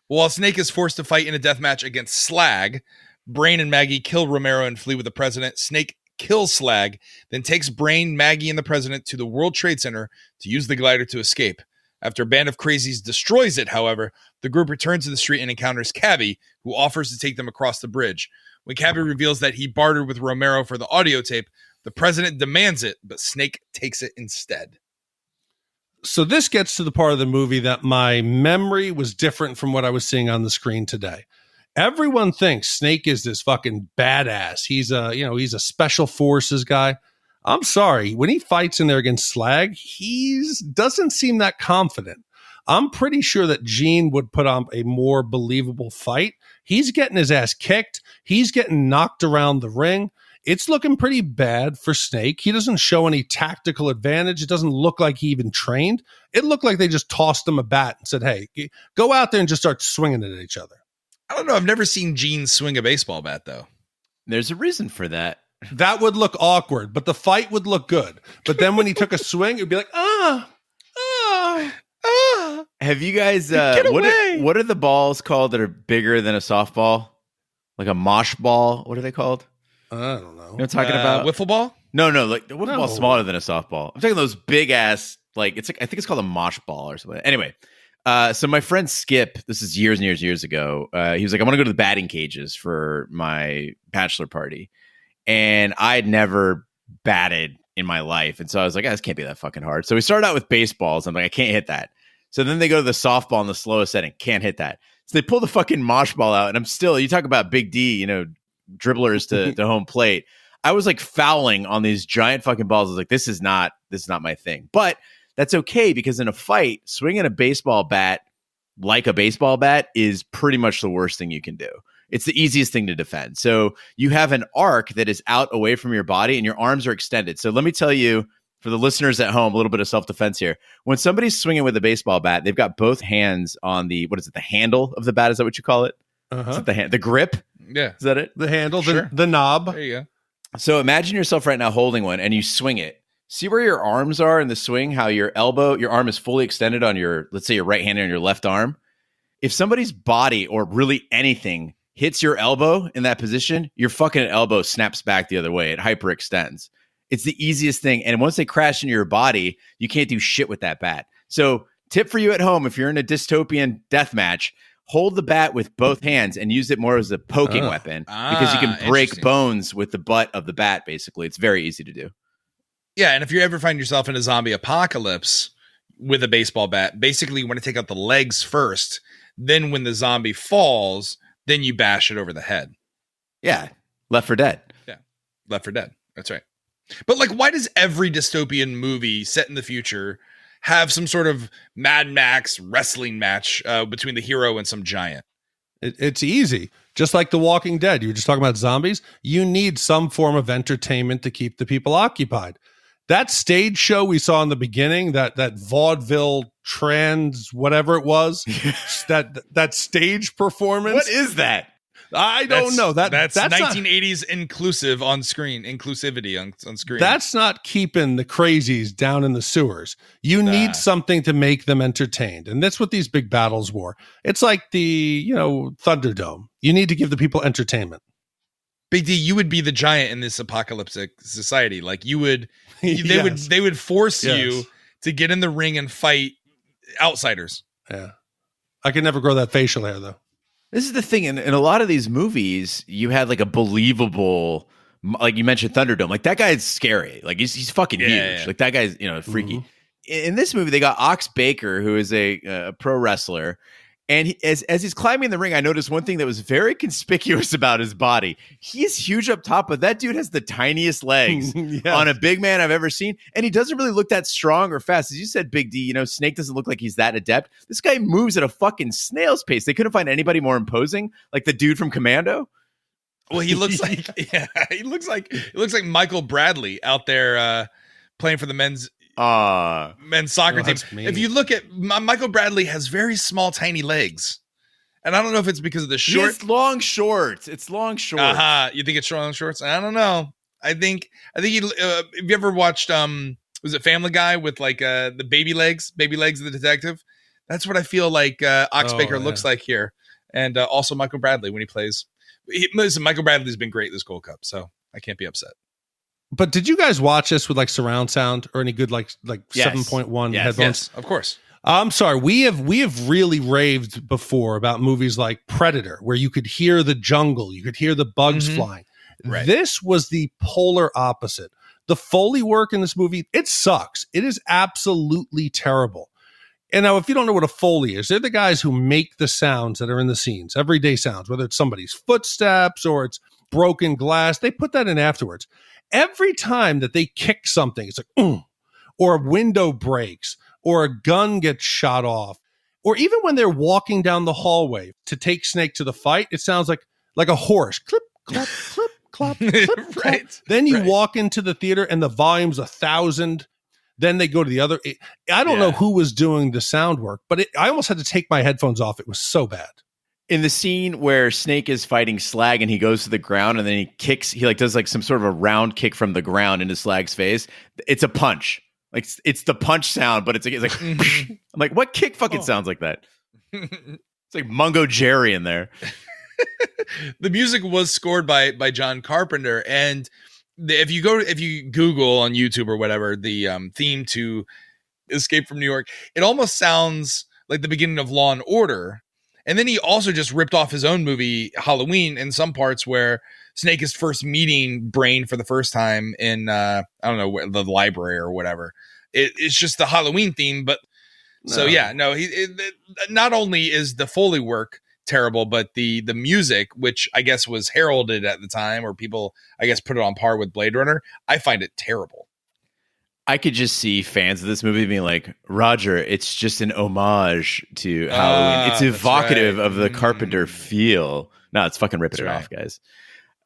While Snake is forced to fight in a death match against Slag, Brain and Maggie kill Romero and flee with the president. Snake kills Slag, then takes Brain, Maggie, and the president to the World Trade Center to use the glider to escape. After a band of crazies destroys it, however, the group returns to the street and encounters Cabbie, who offers to take them across the bridge. When Cabbie reveals that he bartered with Romero for the audio tape, the president demands it, but Snake takes it instead. So this gets to the part of the movie that my memory was different from what I was seeing on the screen today. Everyone thinks Snake is this fucking badass. He's a special forces guy. I'm sorry. When he fights in there against Slag, doesn't seem that confident. I'm pretty sure that Gene would put on a more believable fight. He's getting his ass kicked. He's getting knocked around the ring. It's looking pretty bad for Snake. He doesn't show any tactical advantage. It doesn't look like he even trained. It looked like they just tossed him a bat and said, hey, go out there and just start swinging it at each other. I don't know. I've never seen Gene swing a baseball bat, though. There's a reason for that. That would look awkward, but the fight would look good. But then when he took a swing, it would be like, Have you guys, what are the balls called that are bigger than a softball? Like a mosh ball? What are they called? I don't know. You know what I'm talking about? Wiffle ball? No, like the wiffle ball's smaller than a softball. I'm talking those big ass, I think it's called a mosh ball or something. Anyway, so my friend Skip, this is years and years ago, he was like, I want to go to the batting cages for my bachelor party. And I'd never batted in my life. And so I was like, this can't be that fucking hard. So we started out with baseballs. I'm like, I can't hit that. So then they go to the softball in the slowest setting. Can't hit that. So they pull the fucking mosh ball out. And I'm still, you talk about Big D, dribblers to home plate. I was like fouling on these giant fucking balls. I was like, this is not my thing. But that's okay, because in a fight, swinging a baseball bat like a baseball bat is pretty much the worst thing you can do. It's the easiest thing to defend. So you have an arc that is out away from your body and your arms are extended. So let me tell you, for the listeners at home, a little bit of self-defense here. When somebody's swinging with a baseball bat, they've got both hands on the handle of the bat? Is that what you call it? Uh-huh. Is it the grip? Yeah. Is that it? The handle, Sure. the knob. There you go. So imagine yourself right now holding one and you swing it. See where your arms are in the swing, how your arm is fully extended on let's say your right hand and your left arm. If somebody's body or really anything hits your elbow in that position, your fucking elbow snaps back the other way. It hyperextends. It's the easiest thing. And once they crash into your body, you can't do shit with that bat. So tip for you at home, if you're in a dystopian death match, hold the bat with both hands and use it more as a poking weapon, because you can break bones with the butt of the bat, basically. It's very easy to do. Yeah, and if you ever find yourself in a zombie apocalypse with a baseball bat, basically you want to take out the legs first. Then when the zombie falls, then you bash it over the head. Yeah. Left 4 Dead. Yeah. Left 4 Dead. That's right. But like, why does every dystopian movie set in the future have some sort of Mad Max wrestling match between the hero and some giant? It's easy. Just like The Walking Dead. You were just talking about zombies. You need some form of entertainment to keep the people occupied. That stage show we saw in the beginning, that vaudeville trans, whatever it was, that stage performance. What is that? I don't know. That's 1980s inclusive on screen, inclusivity on screen. That's not keeping the crazies down in the sewers. You need something to make them entertained. And that's what these big battles were. It's like the, Thunderdome. You need to give the people entertainment. Big D, you would be the giant in this apocalyptic society. Like they would force you to get in the ring and fight outsiders. Yeah. I could never grow that facial hair though. This is the thing. In a lot of these movies, you had like a believable, like you mentioned Thunderdome. Like that guy's scary. Like he's fucking huge. Yeah. Like that guy's, freaky. Mm-hmm. In this movie, they got Ox Baker, who is a pro wrestler. And as he's climbing the ring, I noticed one thing that was very conspicuous about his body. He is huge up top, but that dude has the tiniest legs on a big man I've ever seen. And he doesn't really look that strong or fast. As you said, Big D, Snake doesn't look like he's that adept. This guy moves at a fucking snail's pace. They couldn't find anybody more imposing, like the dude from Commando. Well, he looks like he looks like Michael Bradley out there playing for the men's soccer team. If you look at Michael Bradley, has very small, tiny legs, and I don't know if it's because of the short. It's long shorts. It's long shorts. You think it's long shorts? I don't know. I think have you ever watched was it Family Guy with like the baby legs of the detective? That's what I feel like Ox Baker looks like here, and also Michael Bradley when he plays. Listen, Michael Bradley's been great this Gold Cup, so I can't be upset. But did you guys watch this with like surround sound or any good like 7.1 headphones? Yes, of course. I'm sorry. We have really raved before about movies like Predator, where you could hear the jungle, you could hear the bugs flying. Right. This was the polar opposite. The Foley work in this movie, it sucks. It is absolutely terrible. And now, if you don't know what a Foley is, they're the guys who make the sounds that are in the scenes, everyday sounds, whether it's somebody's footsteps or it's broken glass. They put that in afterwards. Every time that they kick something, it's like, or a window breaks, or a gun gets shot off, or even when they're walking down the hallway to take Snake to the fight, it sounds like a horse. Clip, clap, clip, clap, clip, clap. Right. Then you walk into the theater and the volume's 1,000. Then they go to the other. I don't know who was doing the sound work, but I almost had to take my headphones off. It was so bad. In the scene where Snake is fighting Slag and he goes to the ground and then he does like some sort of a round kick from the ground into Slag's face. It's a punch. Like it's the punch sound, but it's like I'm like, what kick fucking sounds like that? It's like Mungo Jerry in there. The music was scored by John Carpenter, and if you Google on YouTube or whatever the theme to Escape from New York, it almost sounds like the beginning of Law and Order. And then he also just ripped off his own movie, Halloween, in some parts where Snake is first meeting Brain for the first time in, I don't know, the library or whatever. It's just the Halloween theme. But not only is the Foley work terrible, but the music, which I guess was heralded at the time, or people, I guess, put it on par with Blade Runner, I find it terrible. I could just see fans of this movie being like, Roger, it's just an homage to Halloween. It's evocative of the Carpenter feel. No, it's fucking ripping it off, guys.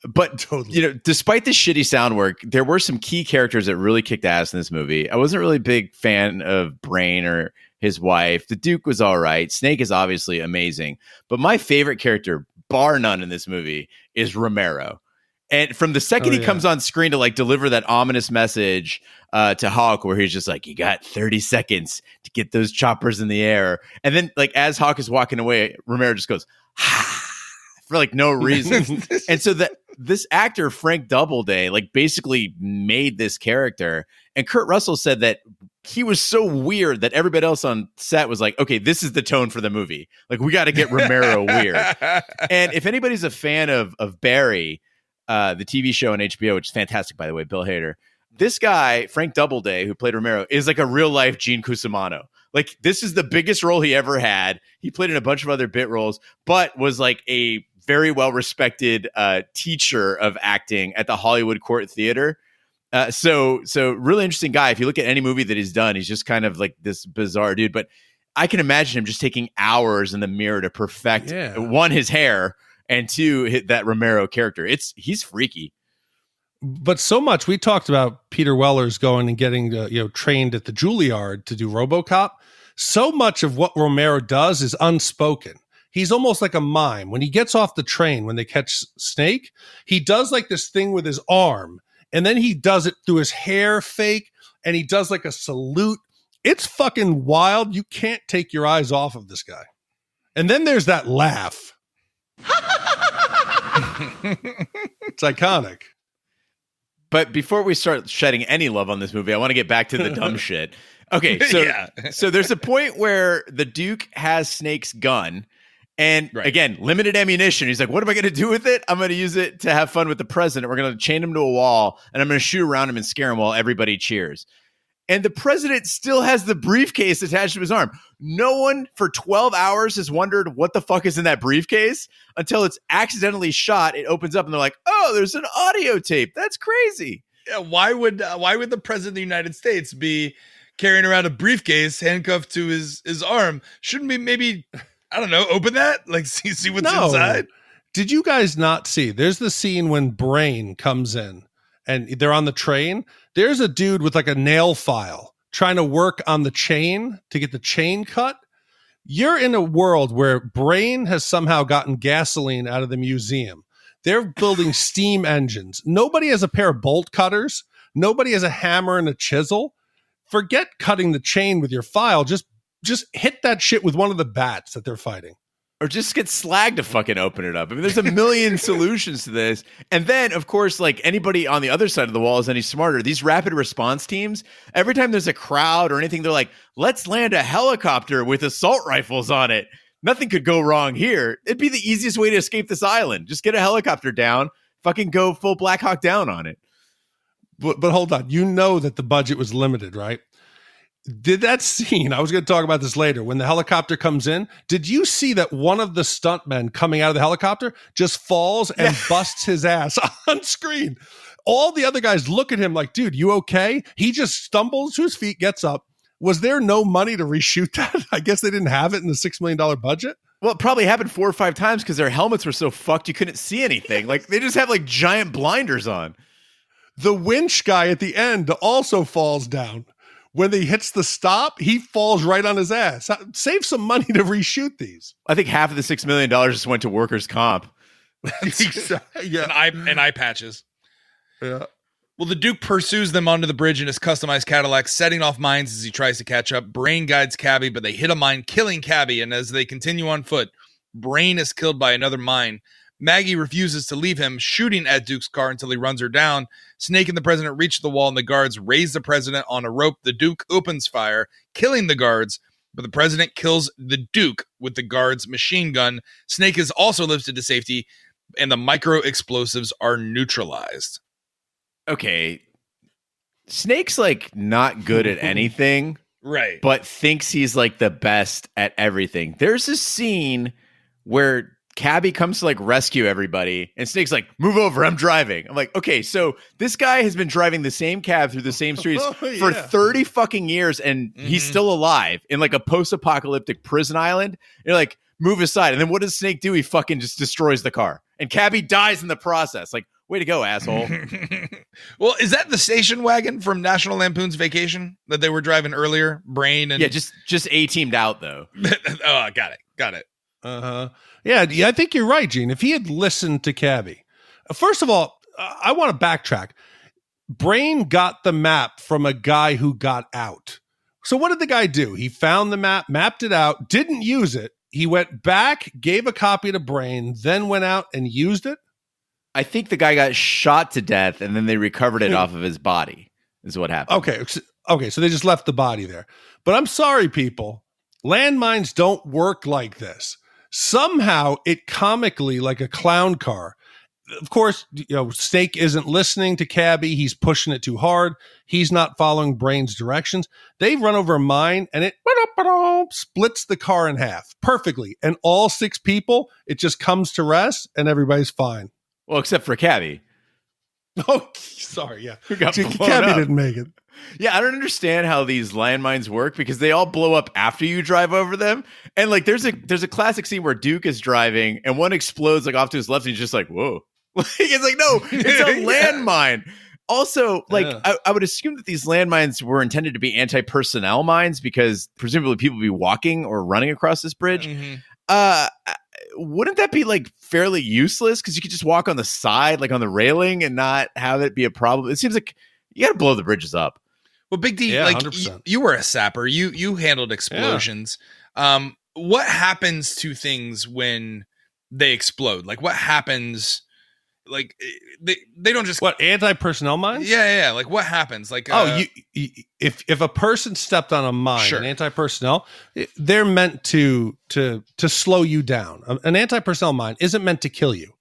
But, totally. Despite the shitty sound work, there were some key characters that really kicked ass in this movie. I wasn't really a big fan of Brain or his wife. The Duke was all right. Snake is obviously amazing. But my favorite character, bar none in this movie, is Romero. And from the second he comes on screen to like deliver that ominous message to Hawk, where he's just like, you got 30 seconds to get those choppers in the air. And then like as Hawk is walking away, Romero just goes, for like no reason. And so this actor, Frank Doubleday, like basically made this character. And Kurt Russell said that he was so weird that everybody else on set was like, okay, this is the tone for the movie. Like, we got to get Romero weird. And if anybody's a fan of Barry, the TV show on HBO, which is fantastic, by the way, Bill Hader, this guy, Frank Doubleday, who played Romero, is like a real life Gene Cusimano. Like, this is the biggest role he ever had. He played in a bunch of other bit roles, but was like a very well respected teacher of acting at the Hollywood Court Theater. So really interesting guy. If you look at any movie that he's done, he's just kind of like this bizarre dude. But I can imagine him just taking hours in the mirror to perfect one, his hair, and two, hit that Romero character. He's freaky. But so much, we talked about Peter Weller's going and getting trained at the Juilliard to do RoboCop. So much of what Romero does is unspoken. He's almost like a mime. When he gets off the train, when they catch Snake, he does like this thing with his arm, and then he does it through his hair fake, and he does like a salute. It's fucking wild. You can't take your eyes off of this guy. And then there's that laugh. It's iconic. But before we start shedding any love on this movie, I want to get back to the dumb shit. Okay, so so there's a point where the Duke has Snake's gun, and again, limited ammunition. He's like, what am I going to do with it? I'm going to use it to have fun with the president. We're going to chain him to a wall, and I'm going to shoot around him and scare him while everybody cheers. And the president still has the briefcase attached to his arm. No one for 12 hours has wondered what the fuck is in that briefcase until it's accidentally shot. It opens up and they're like, oh, there's an audio tape. That's crazy. Yeah, why would the president of the United States be carrying around a briefcase handcuffed to his arm? Shouldn't we maybe, I don't know, open that? Like see what's inside? Did you guys not see? There's the scene when Brain comes in and they're on the train. There's a dude with like a nail file trying to work on the chain to get the chain cut. You're in a world where Brain has somehow gotten gasoline out of the museum. They're building steam engines. Nobody has a pair of bolt cutters. Nobody has a hammer and a chisel. Forget cutting the chain with your file. Just hit that shit with one of the bats that they're fighting. Or just get Slag to fucking open it up. I mean, there's a million solutions to this. And then, of course, like anybody on the other side of the wall is any smarter. These rapid response teams, every time there's a crowd or anything, they're like, let's land a helicopter with assault rifles on it. Nothing could go wrong here. It'd be the easiest way to escape this island. Just get a helicopter down, fucking go full Black Hawk Down on it. But hold on. You know that the budget was limited, right? Did that scene, I was going to talk about this later, when the helicopter comes in, did you see that one of the stuntmen coming out of the helicopter just falls and busts his ass on screen? All the other guys look at him like, dude, you okay? He just stumbles to his feet, gets up. Was there no money to reshoot that? I guess they didn't have it in the $6 million budget. Well, it probably happened 4 or 5 times because their helmets were so fucked you couldn't see anything. Like, they just have like giant blinders on. The winch guy at the end also falls down. When he hits the stop, he falls right on his ass. Save some money to reshoot these. I think half of the $6 million just went to workers' comp. Yeah, and eye patches. Yeah. Well, the Duke pursues them onto the bridge in his customized Cadillac, setting off mines as he tries to catch up. Brain guides Cabbie, but they hit a mine, killing Cabbie. And as they continue on foot, Brain is killed by another mine. Maggie refuses to leave him, shooting at Duke's car until he runs her down. Snake and the president reach the wall, and the guards raise the president on a rope. The Duke opens fire, killing the guards, but the president kills the Duke with the guard's machine gun. Snake is also lifted to safety, and the micro explosives are neutralized. Okay. Snake's like not good at anything. Right. But thinks he's like the best at everything. There's a scene where Cabbie comes to like rescue everybody and Snake's like, move over, I'm driving. I'm like, okay, so this guy has been driving the same cab through the same streets for 30 fucking years and he's still alive in like a post-apocalyptic prison island. You're like, move aside. And then what does Snake do? He fucking just destroys the car. And Cabbie dies in the process. Like, way to go, asshole. Well, is that the station wagon from National Lampoon's Vacation that they were driving earlier? Brain and... Yeah, just A-teamed out, though. Oh, got it. Uh-huh. Yeah, I think you're right, Gene. If he had listened to Cabbie. First of all, I want to backtrack. Brain got the map from a guy who got out. So what did the guy do? He found the map, mapped it out, didn't use it. He went back, gave a copy to Brain, then went out and used it? I think the guy got shot to death, and then they recovered it off of his body, is what happened. Okay, so they just left the body there. But I'm sorry, people. Landmines don't work like this. Somehow, it comically, like a clown car, of course, Snake isn't listening to Cabbie. He's pushing it too hard. He's not following Brain's directions. They run over a mine and it splits the car in half perfectly. And all 6 people, it just comes to rest and everybody's fine. Well, except for Cabbie. Oh, sorry. Yeah. Who got blown Cabbie up. didn't make it. Yeah, I don't understand how these landmines work because they all blow up after you drive over them. And like there's a classic scene where Duke is driving and one explodes like off to his left and he's just like, whoa. It's like, no, it's a landmine. Also, like I would assume that these landmines were intended to be anti-personnel mines because presumably people would be walking or running across this bridge. Wouldn't that be like fairly useless? Because you could just walk on the side, like on the railing, and not have it be a problem. It seems like you got to blow the bridges up. Well, Big D, Yeah, like 100%. you were a sapper. You handled explosions. What happens to things when they explode? Like what happens? Like they don't just What, anti-personnel mines? Yeah. Like what happens? Like if a person stepped on a mine, Sure. an anti-personnel, they're meant to slow you down. An anti-personnel mine isn't meant to kill you.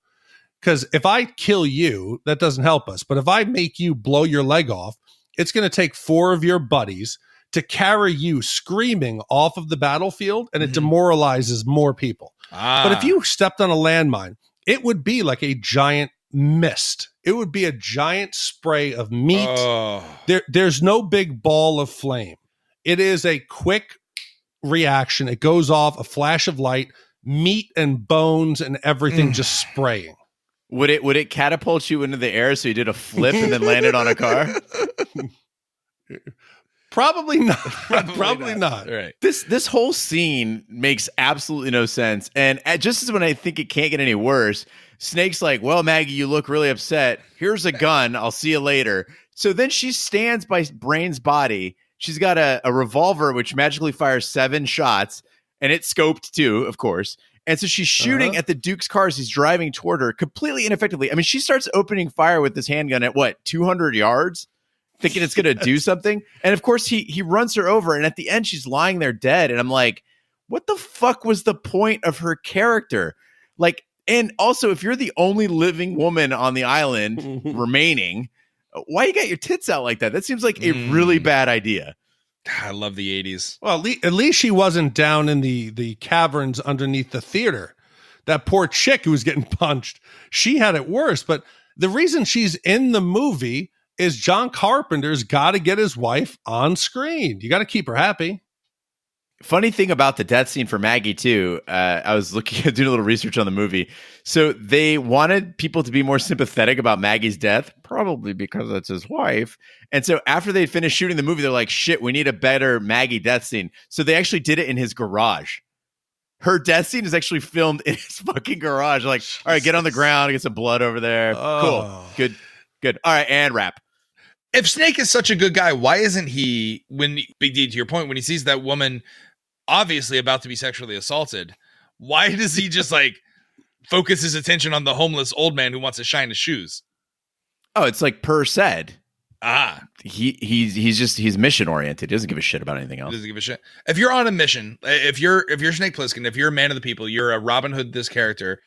Because if I kill you, that doesn't help us. But if I make you blow your leg off, it's going to take 4 of your buddies to carry you screaming off of the battlefield, and it demoralizes more people. But if you stepped on a landmine, it would be like a giant mist. It would be a giant spray of meat. There's no big ball of flame. It is a quick reaction. It goes off, a flash of light, meat and bones and everything just spraying. Would it catapult you into the air so you did a flip and then landed on a car? Probably not. Probably not. Right. This whole scene makes absolutely no sense. And just as when I think it can't get any worse, Snake's like, well, Maggie, you look really upset. Here's a gun. I'll see you later. So then she stands by Brain's body. She's got a revolver, which magically fires 7 shots. And it's scoped too, of course. And so she's shooting at the Duke's car as he's driving toward her completely ineffectively. I mean, she starts opening fire with this handgun at 200 yards? Thinking it's going to do something. And of course he runs her over. And at the end, she's lying there dead. And I'm like, what the fuck was the point of her character? Like, and also if you're the only living woman on the island remaining, why you got your tits out like that? That seems like a really bad idea. I love the 80s. Well, at least she wasn't down in the caverns underneath the theater. That poor chick who was getting punched, she had it worse. But the reason she's in the movie is John Carpenter's got to get his wife on screen. You got to keep her happy. Funny thing about the death scene for Maggie too, I was doing a little research on the movie. So they wanted people to be more sympathetic about Maggie's death, probably because that's his wife. And so after they finished shooting the movie, they're like, shit, we need a better Maggie death scene. So they actually did it in his garage. Her death scene is actually filmed in his fucking garage. Like, all right, get on the ground, get some blood over there. Cool. Good. All right, and wrap. If Snake is such a good guy, why isn't he, when Big D, to your point, when he sees that woman obviously about to be sexually assaulted, why does he just like focus his attention on the homeless old man who wants to shine his shoes? Oh, it's like Per said. He's He's mission oriented. He doesn't give a shit about anything else. Doesn't give a shit. If you're on a mission, if you're Snake Plissken, if you're a man of the people, you're a Robin Hood, this character,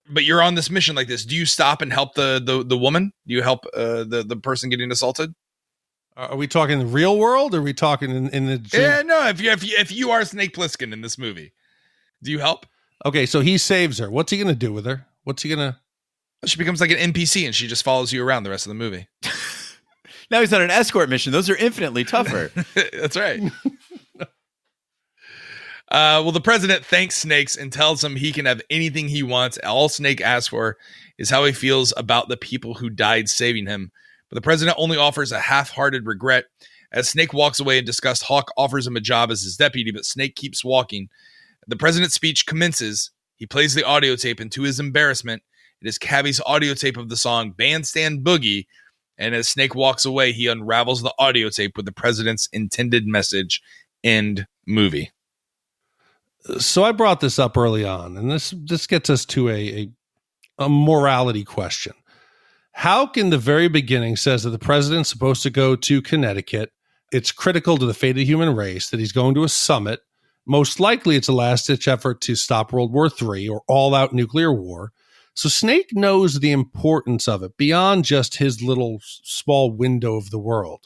but you're on this mission like this, do you stop and help the woman? Do you help the person getting assaulted? Are we talking the real world? Or are we talking in the dream? Yeah, no. If you are Snake Plissken in this movie, do you help? Okay, so he saves her. What's he gonna do with her? What's he gonna? She becomes like an NPC and she just follows you around the rest of the movie. Now he's on an escort mission. Those are infinitely tougher. That's right. Well, the president thanks Snakes and tells him he can have anything he wants. All Snake asks for is how he feels about the people who died saving him. But the president only offers a half-hearted regret. As Snake walks away in disgust, Hawk offers him a job as his deputy, but Snake keeps walking. The president's speech commences. He plays the audio tape, and to his embarrassment, it is Cabbie's audio tape of the song Bandstand Boogie. And as Snake walks away, he unravels the audio tape with the president's intended message. End movie. So I brought this up early on, and this gets us to a morality question. How can the very beginning says that the president's supposed to go to Connecticut? It's critical to the fate of the human race that he's going to a summit. Most likely it's a last-ditch effort to stop World War III or all-out nuclear war. So Snake knows the importance of it beyond just his little small window of the world.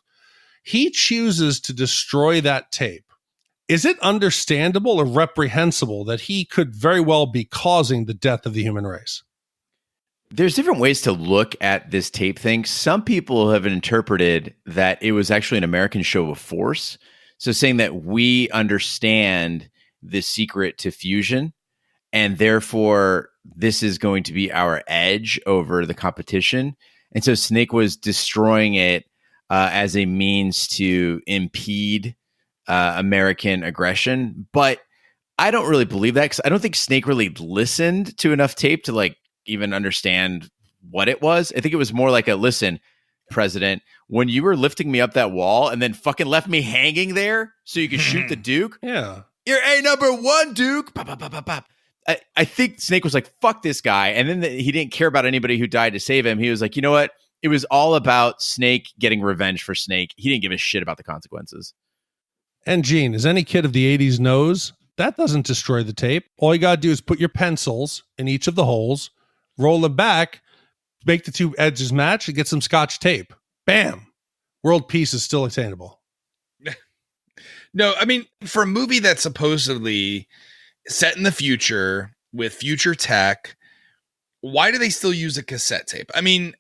He chooses to destroy that tape. Is it understandable or reprehensible that he could very well be causing the death of the human race? There's different ways to look at this tape thing. Some people have interpreted that it was actually an American show of force. So saying that we understand the secret to fusion, and therefore this is going to be our edge over the competition. And so Snake was destroying it as a means to impede American aggression. But I don't really believe that, because I don't think Snake really listened to enough tape to like even understand what it was. I think it was more like a, listen, President, when you were lifting me up that wall and then fucking left me hanging there so you could shoot the Duke. Yeah. You're A number one, Duke. Pop, pop, pop, pop, pop. I think Snake was like, fuck this guy. And then he didn't care about anybody who died to save him. He was like, you know what? It was all about Snake getting revenge for Snake. He didn't give a shit about the consequences. And Gene, as any kid of the 80s knows, that doesn't destroy the tape. All you got to do is put your pencils in each of the holes, roll them back, make the two edges match, and get some Scotch tape. Bam. World peace is still attainable. No, I mean, for a movie that's supposedly set in the future with future tech, why do they still use a cassette tape? I mean,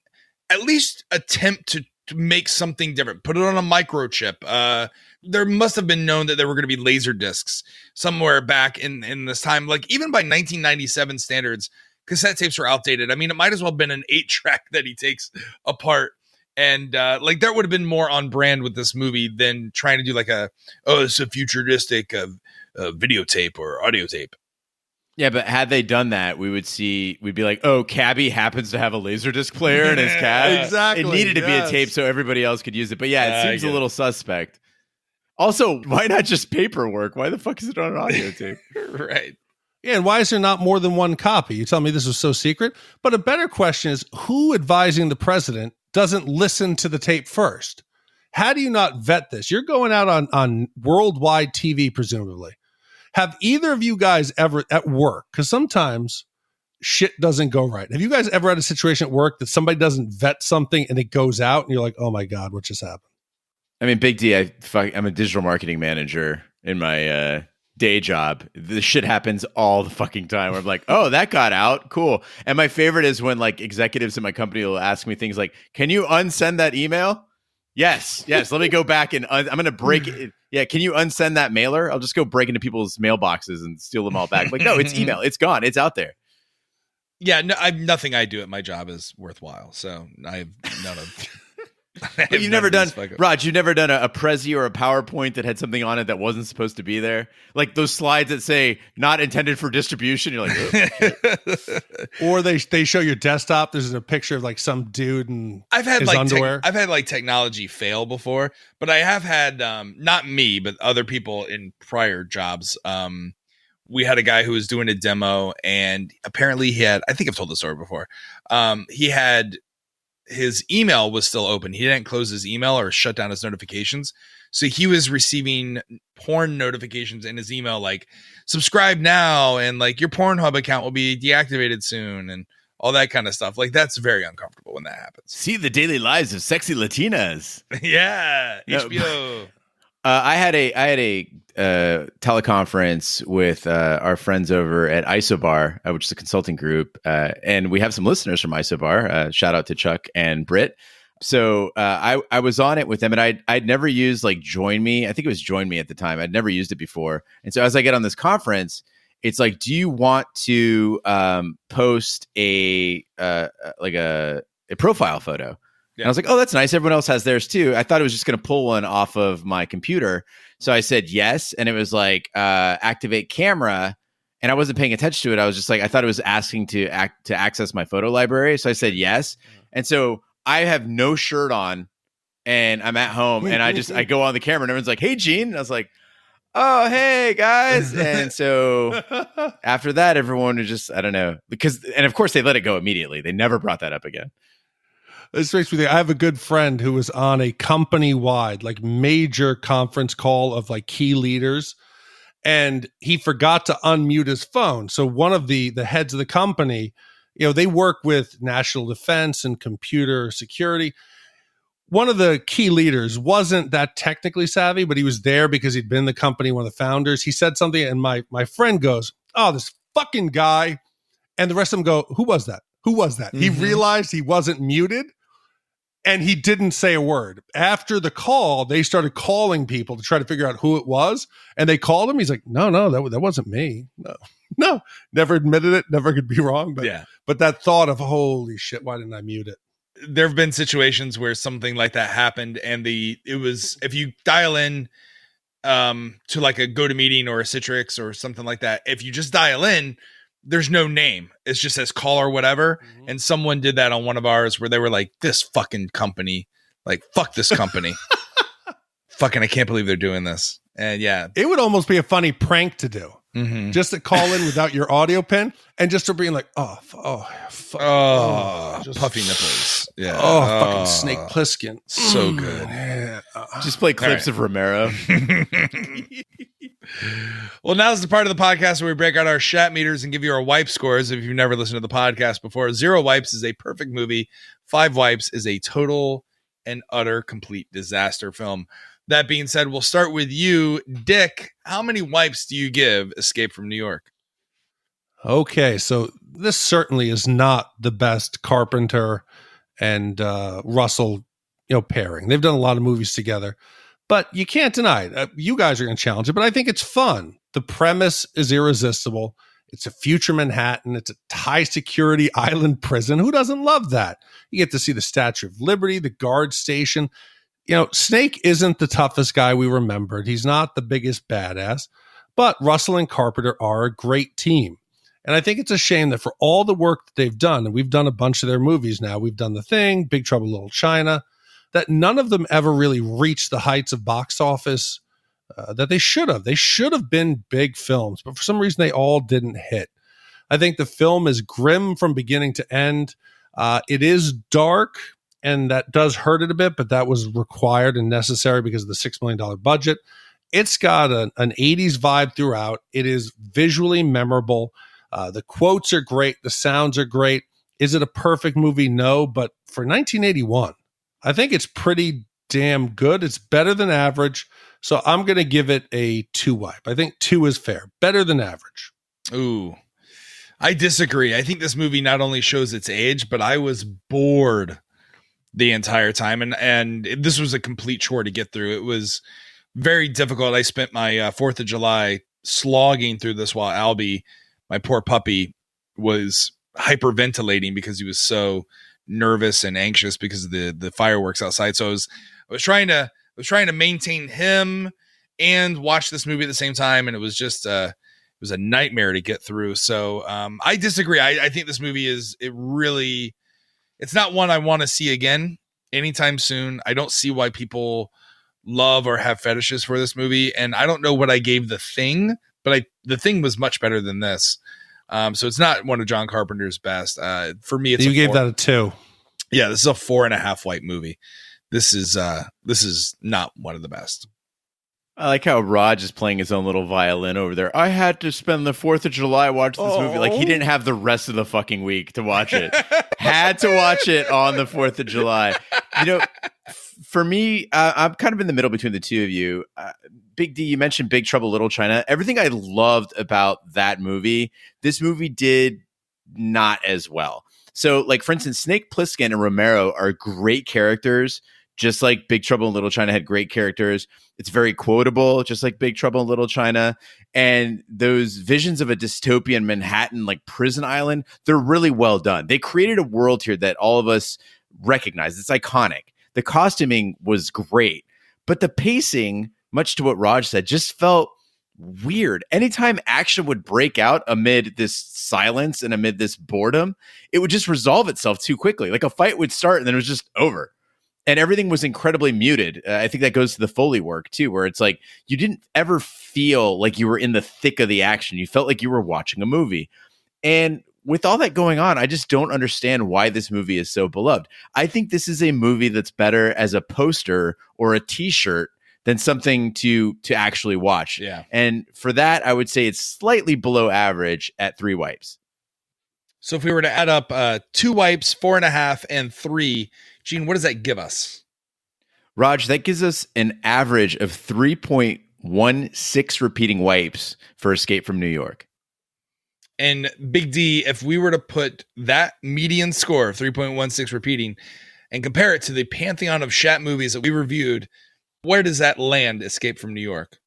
at least attempt to make something different. Put it on a microchip. There must have been known that there were going to be laser discs somewhere back in this time. Like, even by 1997 standards, cassette tapes were outdated. I mean, it might as well have been an 8-track that he takes apart. And like, that would have been more on brand with this movie than trying to do like it's a futuristic videotape or audio tape. Yeah, but had they done that, we'd be like, oh, Cabbie happens to have a Laserdisc player in his cab. Exactly. It needed to be a tape so everybody else could use it. But yeah, it seems a little suspect. Also, why not just paperwork? Why the fuck is it on an audio tape? Right. Yeah, and why is there not more than one copy? You tell me this was so secret? But a better question is, who advising the president doesn't listen to the tape first? How do you not vet this? You're going out on worldwide TV, presumably. Have either of you guys ever at work, because sometimes shit doesn't go right. Have you guys ever had a situation at work that somebody doesn't vet something and it goes out and you're like, oh my God, what just happened? I mean, Big D, I'm a digital marketing manager in my day job. This shit happens all the fucking time where I'm like, oh, that got out. Cool. And my favorite is when like executives in my company will ask me things like, can you unsend that email? Yes. Let me go back and I'm going to break it. Yeah. Can you unsend that mailer? I'll just go break into people's mailboxes and steal them all back. Like, no, it's email. It's gone. It's out there. Yeah. No, nothing I do at my job is worthwhile. So I have none of. But you've never done, Raj, you've never done a Prezi or a PowerPoint that had something on it that wasn't supposed to be there? Like those slides that say not intended for distribution. You're like, or they show your desktop. There's a picture of like some dude in his underwear. I've had like technology fail before, but I have had, not me, but other people in prior jobs. We had a guy who was doing a demo and apparently he had, I think I've told this story before. He had, his email was still open. He didn't close his email or shut down his notifications. So he was receiving porn notifications in his email, like subscribe now. And like your Pornhub account will be deactivated soon and all that kind of stuff. Like that's very uncomfortable when that happens. See the daily lives of sexy Latinas. Yeah. HBO. I had a teleconference with our friends over at Isobar, which is a consulting group, and we have some listeners from Isobar. Shout out to Chuck and Britt. So I was on it with them, and I'd never used like Join Me. I think it was Join Me at the time. I'd never used it before, and so as I get on this conference, it's like, do you want to post a profile photo? Yeah. And I was like, oh, that's nice. Everyone else has theirs too. I thought it was just going to pull one off of my computer. So I said yes. And it was like, activate camera. And I wasn't paying attention to it. I was just like, I thought it was asking to access my photo library. So I said yes. And so I have no shirt on and I'm at home and I go on the camera and everyone's like, hey, Gene. And I was like, oh, hey guys. And so after that, everyone was just, I don't know, and of course they let it go immediately. They never brought that up again. This makes me think, I have a good friend who was on a company-wide, like major conference call of like key leaders, and he forgot to unmute his phone. So one of the heads of the company they work with national defense and computer security. One of the key leaders wasn't that technically savvy, but he was there because he'd been in the company, one of the founders. He said something, and my friend goes, "Oh, this fucking guy." And the rest of them go, "Who was that? Who was that?" Mm-hmm. He realized he wasn't muted, and he didn't say a word. After the call, they started calling people to try to figure out who it was, and they called him. He's like, no, that wasn't me. No, never admitted it, never could be wrong. But that thought of, holy shit, why didn't I mute it? There have been situations where something like that happened, and it was, if you dial in to like a GoToMeeting or a Citrix or something like that, if you just dial in, there's no name. It just says call or whatever. Mm-hmm. And someone did that on one of ours where they were like, this fucking company, like, fuck this company. Fucking, I can't believe they're doing this. And yeah, it would almost be a funny prank to do. Mm-hmm. Just to call in without your audio pin and just to being like, puffy nipples. Yeah. Fucking Snake Plissken. So good. Yeah. Just play clips of Romero. Well, now's the part of the podcast where we break out our Shat meters and give you our wipe scores. If you've never listened to the podcast before, 0 wipes is a perfect movie. 5 wipes is a total and utter complete disaster film. That being said, we'll start with you, Dick. How many wipes do you give Escape from New York? Okay, so this certainly is not the best Carpenter and Russell, pairing. They've done a lot of movies together, but you can't deny it. You guys are going to challenge it, but I think it's fun. The premise is irresistible. It's a future Manhattan. It's a high security island prison. Who doesn't love that? You get to see the Statue of Liberty, the guard station. Snake isn't the toughest guy we remembered. He's not the biggest badass, but Russell and Carpenter are a great team. And I think it's a shame that for all the work that they've done, and we've done a bunch of their movies now, we've done The Thing, Big Trouble in Little China, that none of them ever really reached the heights of box office that they should have. They should have been big films, but for some reason they all didn't hit. I think the film is grim from beginning to end. It is dark, and that does hurt it a bit, but that was required and necessary because of the $6 million budget. It's got an 80s vibe throughout. It is visually memorable. The quotes are great. The sounds are great. Is it a perfect movie? No, but for 1981, I think it's pretty damn good. It's better than average. So I'm going to give it a 2 wipe. I think 2 is fair. Better than average. Ooh, I disagree. I think this movie not only shows its age, but I was bored the entire time. And this was a complete chore to get through. It was very difficult. I spent my 4th of July slogging through this while Albie, my poor puppy, was hyperventilating because he was so nervous and anxious because of the fireworks outside. So I was trying to maintain him and watch this movie at the same time. And it was just it was a nightmare to get through. So I disagree. I think this movie it's not one I want to see again anytime soon. I don't see why people love or have fetishes for this movie. And I don't know what I gave The Thing, but The Thing was much better than this. So it's not one of John Carpenter's best. For me, you gave that a 2. Yeah, this is a 4.5 wipe movie. This is not one of the best. I like how Raj is playing his own little violin over there. I had to spend the 4th of July watching this movie. Like, he didn't have the rest of the fucking week to watch it. Had to watch it on the 4th of July. For me, I'm kind of in the middle between the two of you. Big D, you mentioned Big Trouble in Little China. Everything I loved about that movie, this movie did not as well. So, like, for instance, Snake Plissken and Romero are great characters, just like Big Trouble in Little China had great characters. It's very quotable, just like Big Trouble in Little China. And those visions of a dystopian Manhattan, like prison island, they're really well done. They created a world here that all of us recognize. It's iconic. The costuming was great, but the pacing, much to what Raj said, just felt weird. Anytime action would break out amid this silence and amid this boredom, it would just resolve itself too quickly. Like a fight would start and then it was just over. And everything was incredibly muted. I think that goes to the Foley work too, where it's like you didn't ever feel like you were in the thick of the action. You felt like you were watching a movie. And with all that going on, I just don't understand why this movie is so beloved. I think this is a movie that's better as a poster or a t-shirt than something to actually watch. Yeah. And for that, I would say it's slightly below average at 3 wipes. So if we were to add up 2 wipes, 4.5, and 3, Gene, what does that give us? Raj, that gives us an average of 3.16 repeating wipes for Escape from New York. And Big D, if we were to put that median score of 3.16 repeating and compare it to the pantheon of Shat movies that we reviewed, where does that land Escape from New York?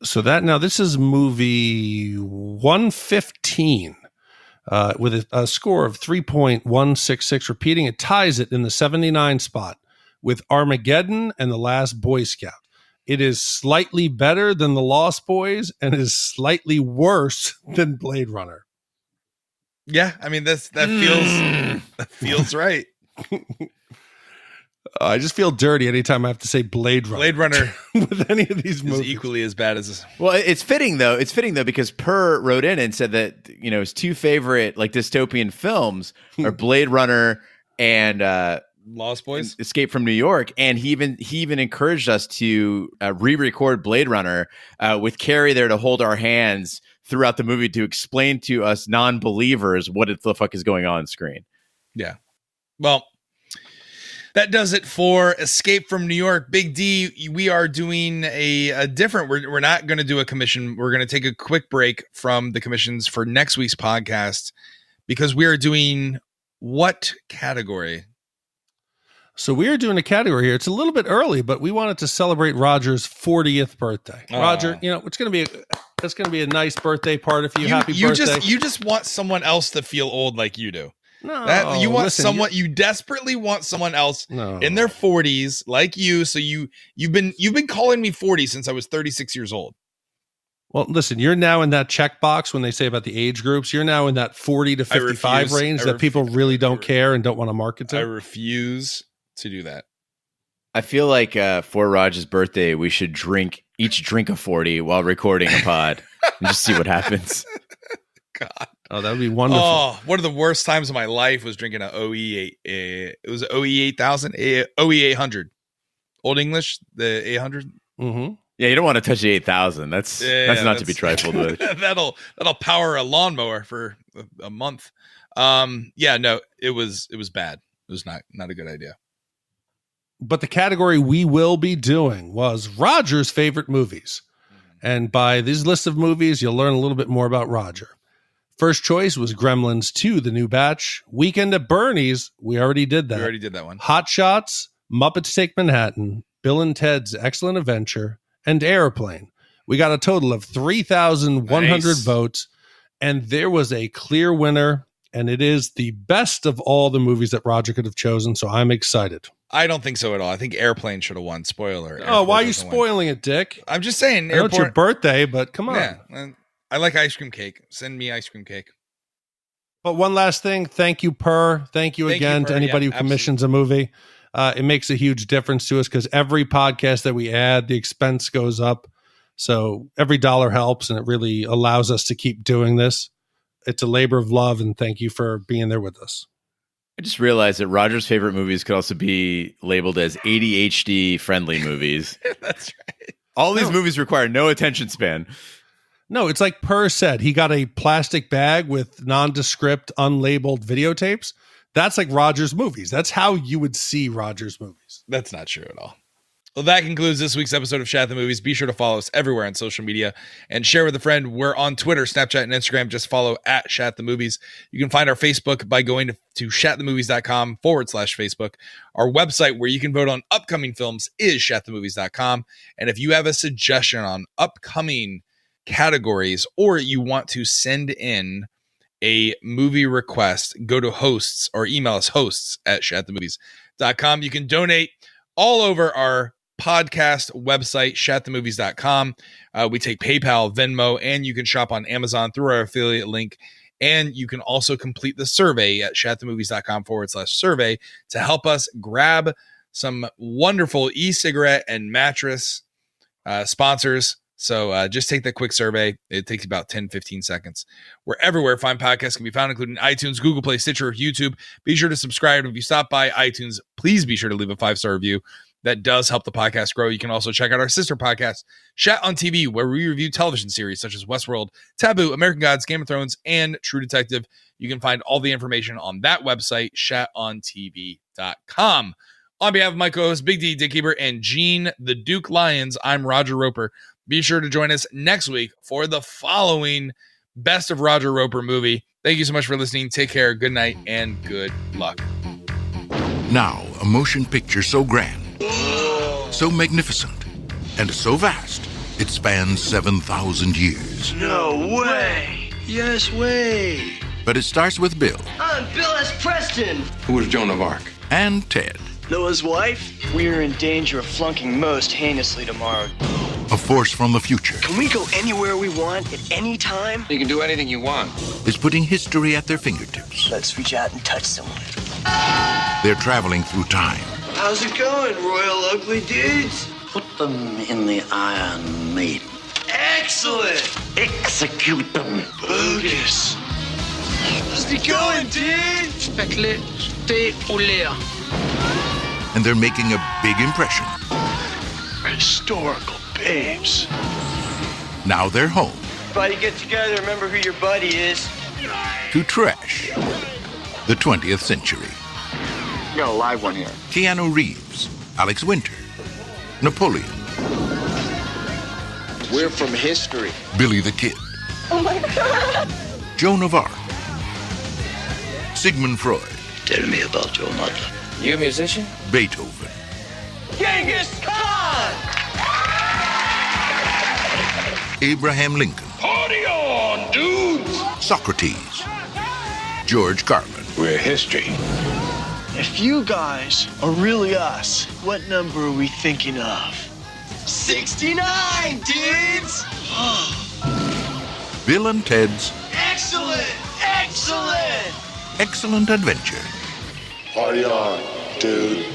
So this is movie 115 with a score of 3.166 repeating. It ties it in the 79 spot with Armageddon and The Last Boy Scout. It is slightly better than The Lost Boys and is slightly worse than Blade Runner. Yeah, I mean that feels right. I just feel dirty anytime I have to say Blade Runner. Blade Runner with any of these movies. Is equally as bad as this. Well, it's fitting though. It's fitting though because Per wrote in and said that his 2 favorite like dystopian films are Blade Runner and Lost Boys, Escape from New York, and he even encouraged us to re-record Blade Runner with Carrie there to hold our hands throughout the movie to explain to us non-believers what the fuck is going on screen. Yeah, well. That does it for Escape from New York. Big D, we are doing a different, we're not going to do a commission. We're going to take a quick break from the commissions for next week's podcast because we are doing what category? So we are doing a category here. It's a little bit early, but we wanted to celebrate Roger's 40th birthday. Oh. Roger, it's going to be a nice birthday party for you. Happy birthday. You just want someone else to feel old like you do. No, You desperately want someone else in their 40s like you. So you've been calling me 40 since I was 36 years old. Well, listen, you're now in that checkbox when they say about the age groups. You're now in that 40 to 55 range that people really don't care and don't want to market to. I refuse to do that. I feel like for Raj's birthday, we should each drink a 40 while recording a pod and just see what happens. God. Oh, that would be wonderful. Oh, one of the worst times of my life was drinking an OE8. It was an OE 8000, OE 800. Old English, the 800. Mm-hmm. Yeah, you don't want to touch the 8000. That's not to be trifled with. that'll power a lawnmower for a month. It was bad. It was not a good idea. But the category we will be doing was Roger's favorite movies. And by this list of movies, you'll learn a little bit more about Roger. First choice was Gremlins 2, The New Batch. Weekend at Bernie's, we already did that. We already did that one. Hot Shots, Muppets Take Manhattan, Bill and Ted's Excellent Adventure, and Airplane. We got a total of 3,100 votes, and there was a clear winner, and it is the best of all the movies that Roger could have chosen, so I'm excited. I don't think so at all. I think Airplane should have won. Spoiler. Oh, why are you spoiling it, Dick? I'm just saying. I know it's your birthday, but come on. Yeah, I like ice cream cake. Send me ice cream cake. But one last thing. Thank you, Per. Thank you again to anybody who commissions a movie. It makes a huge difference to us because every podcast that we add, the expense goes up. So every dollar helps, and it really allows us to keep doing this. It's a labor of love, and thank you for being there with us. I just realized that Roger's favorite movies could also be labeled as ADHD friendly movies. That's right. All these movies require no attention span. No, it's like Per said. He got a plastic bag with nondescript, unlabeled videotapes. That's like Roger's movies. That's how you would see Roger's movies. That's not true at all. Well, that concludes this week's episode of Shat The Movies. Be sure to follow us everywhere on social media and share with a friend. We're on Twitter, Snapchat, and Instagram. Just follow at Shat The Movies. You can find our Facebook by going to shatthemovies.com/Facebook. Our website where you can vote on upcoming films is shatthemovies.com. And if you have a suggestion on upcoming categories or you want to send in a movie request, go to hosts or email us hosts@shatthemovies.com. You can donate all over our podcast website, shatthemovies.com. We take PayPal, Venmo, and you can shop on Amazon through our affiliate link. And you can also complete the survey at shatthemovies.com/survey to help us grab some wonderful e-cigarette and mattress sponsors. So just take that quick survey. It takes about 10-15 seconds. We're everywhere fine podcasts can be found, including iTunes, Google Play, Stitcher, YouTube. Be sure to subscribe. If you stop by iTunes, please be sure to leave a 5-star review. that does help the podcast grow. You can also check out our sister podcast, Shat on TV, where we review television series such as Westworld, Taboo, American Gods, Game of Thrones, and True Detective. You can find all the information on that website, shatontv.com. On behalf of my co-host, Big D, Dick Ebert, and Gene the Duke Lyons, I'm Roger Roeper. Be sure to join us next week for the following Best of Roger Roeper movie. Thank you so much for listening. Take care, good night, and good luck. Now, a motion picture so grand, so magnificent, and so vast, it spans 7,000 years. No way. Yes way. But it starts with Bill. I'm Bill S. Preston. Who was Joan of Arc? And Ted. Noah's wife. We're in danger of flunking most heinously tomorrow. A force from the future. Can we go anywhere we want at any time? You can do anything you want. Is putting history at their fingertips. Let's reach out and touch someone. They're traveling through time. How's it going, Royal Ugly Dudes? Put them in the Iron Maiden. Excellent. Execute them. Bogus. How's it going, dude? And they're making a big impression. Historical babes. Now they're home. Everybody get together, remember who your buddy is. To trash the 20th century. You got a live one here. Keanu Reeves, Alex Winter, Napoleon. We're from history. Billy the Kid. Oh my God. Joan of Arc. Sigmund Freud. Tell me about your mother. You a musician? Beethoven. Genghis Khan! Abraham Lincoln. Party on, dudes! Socrates. George Carlin. We're history. If you guys are really us, what number are we thinking of? 69, dudes! Bill and Ted's Excellent! Excellent! Excellent Adventure. Party on, dude.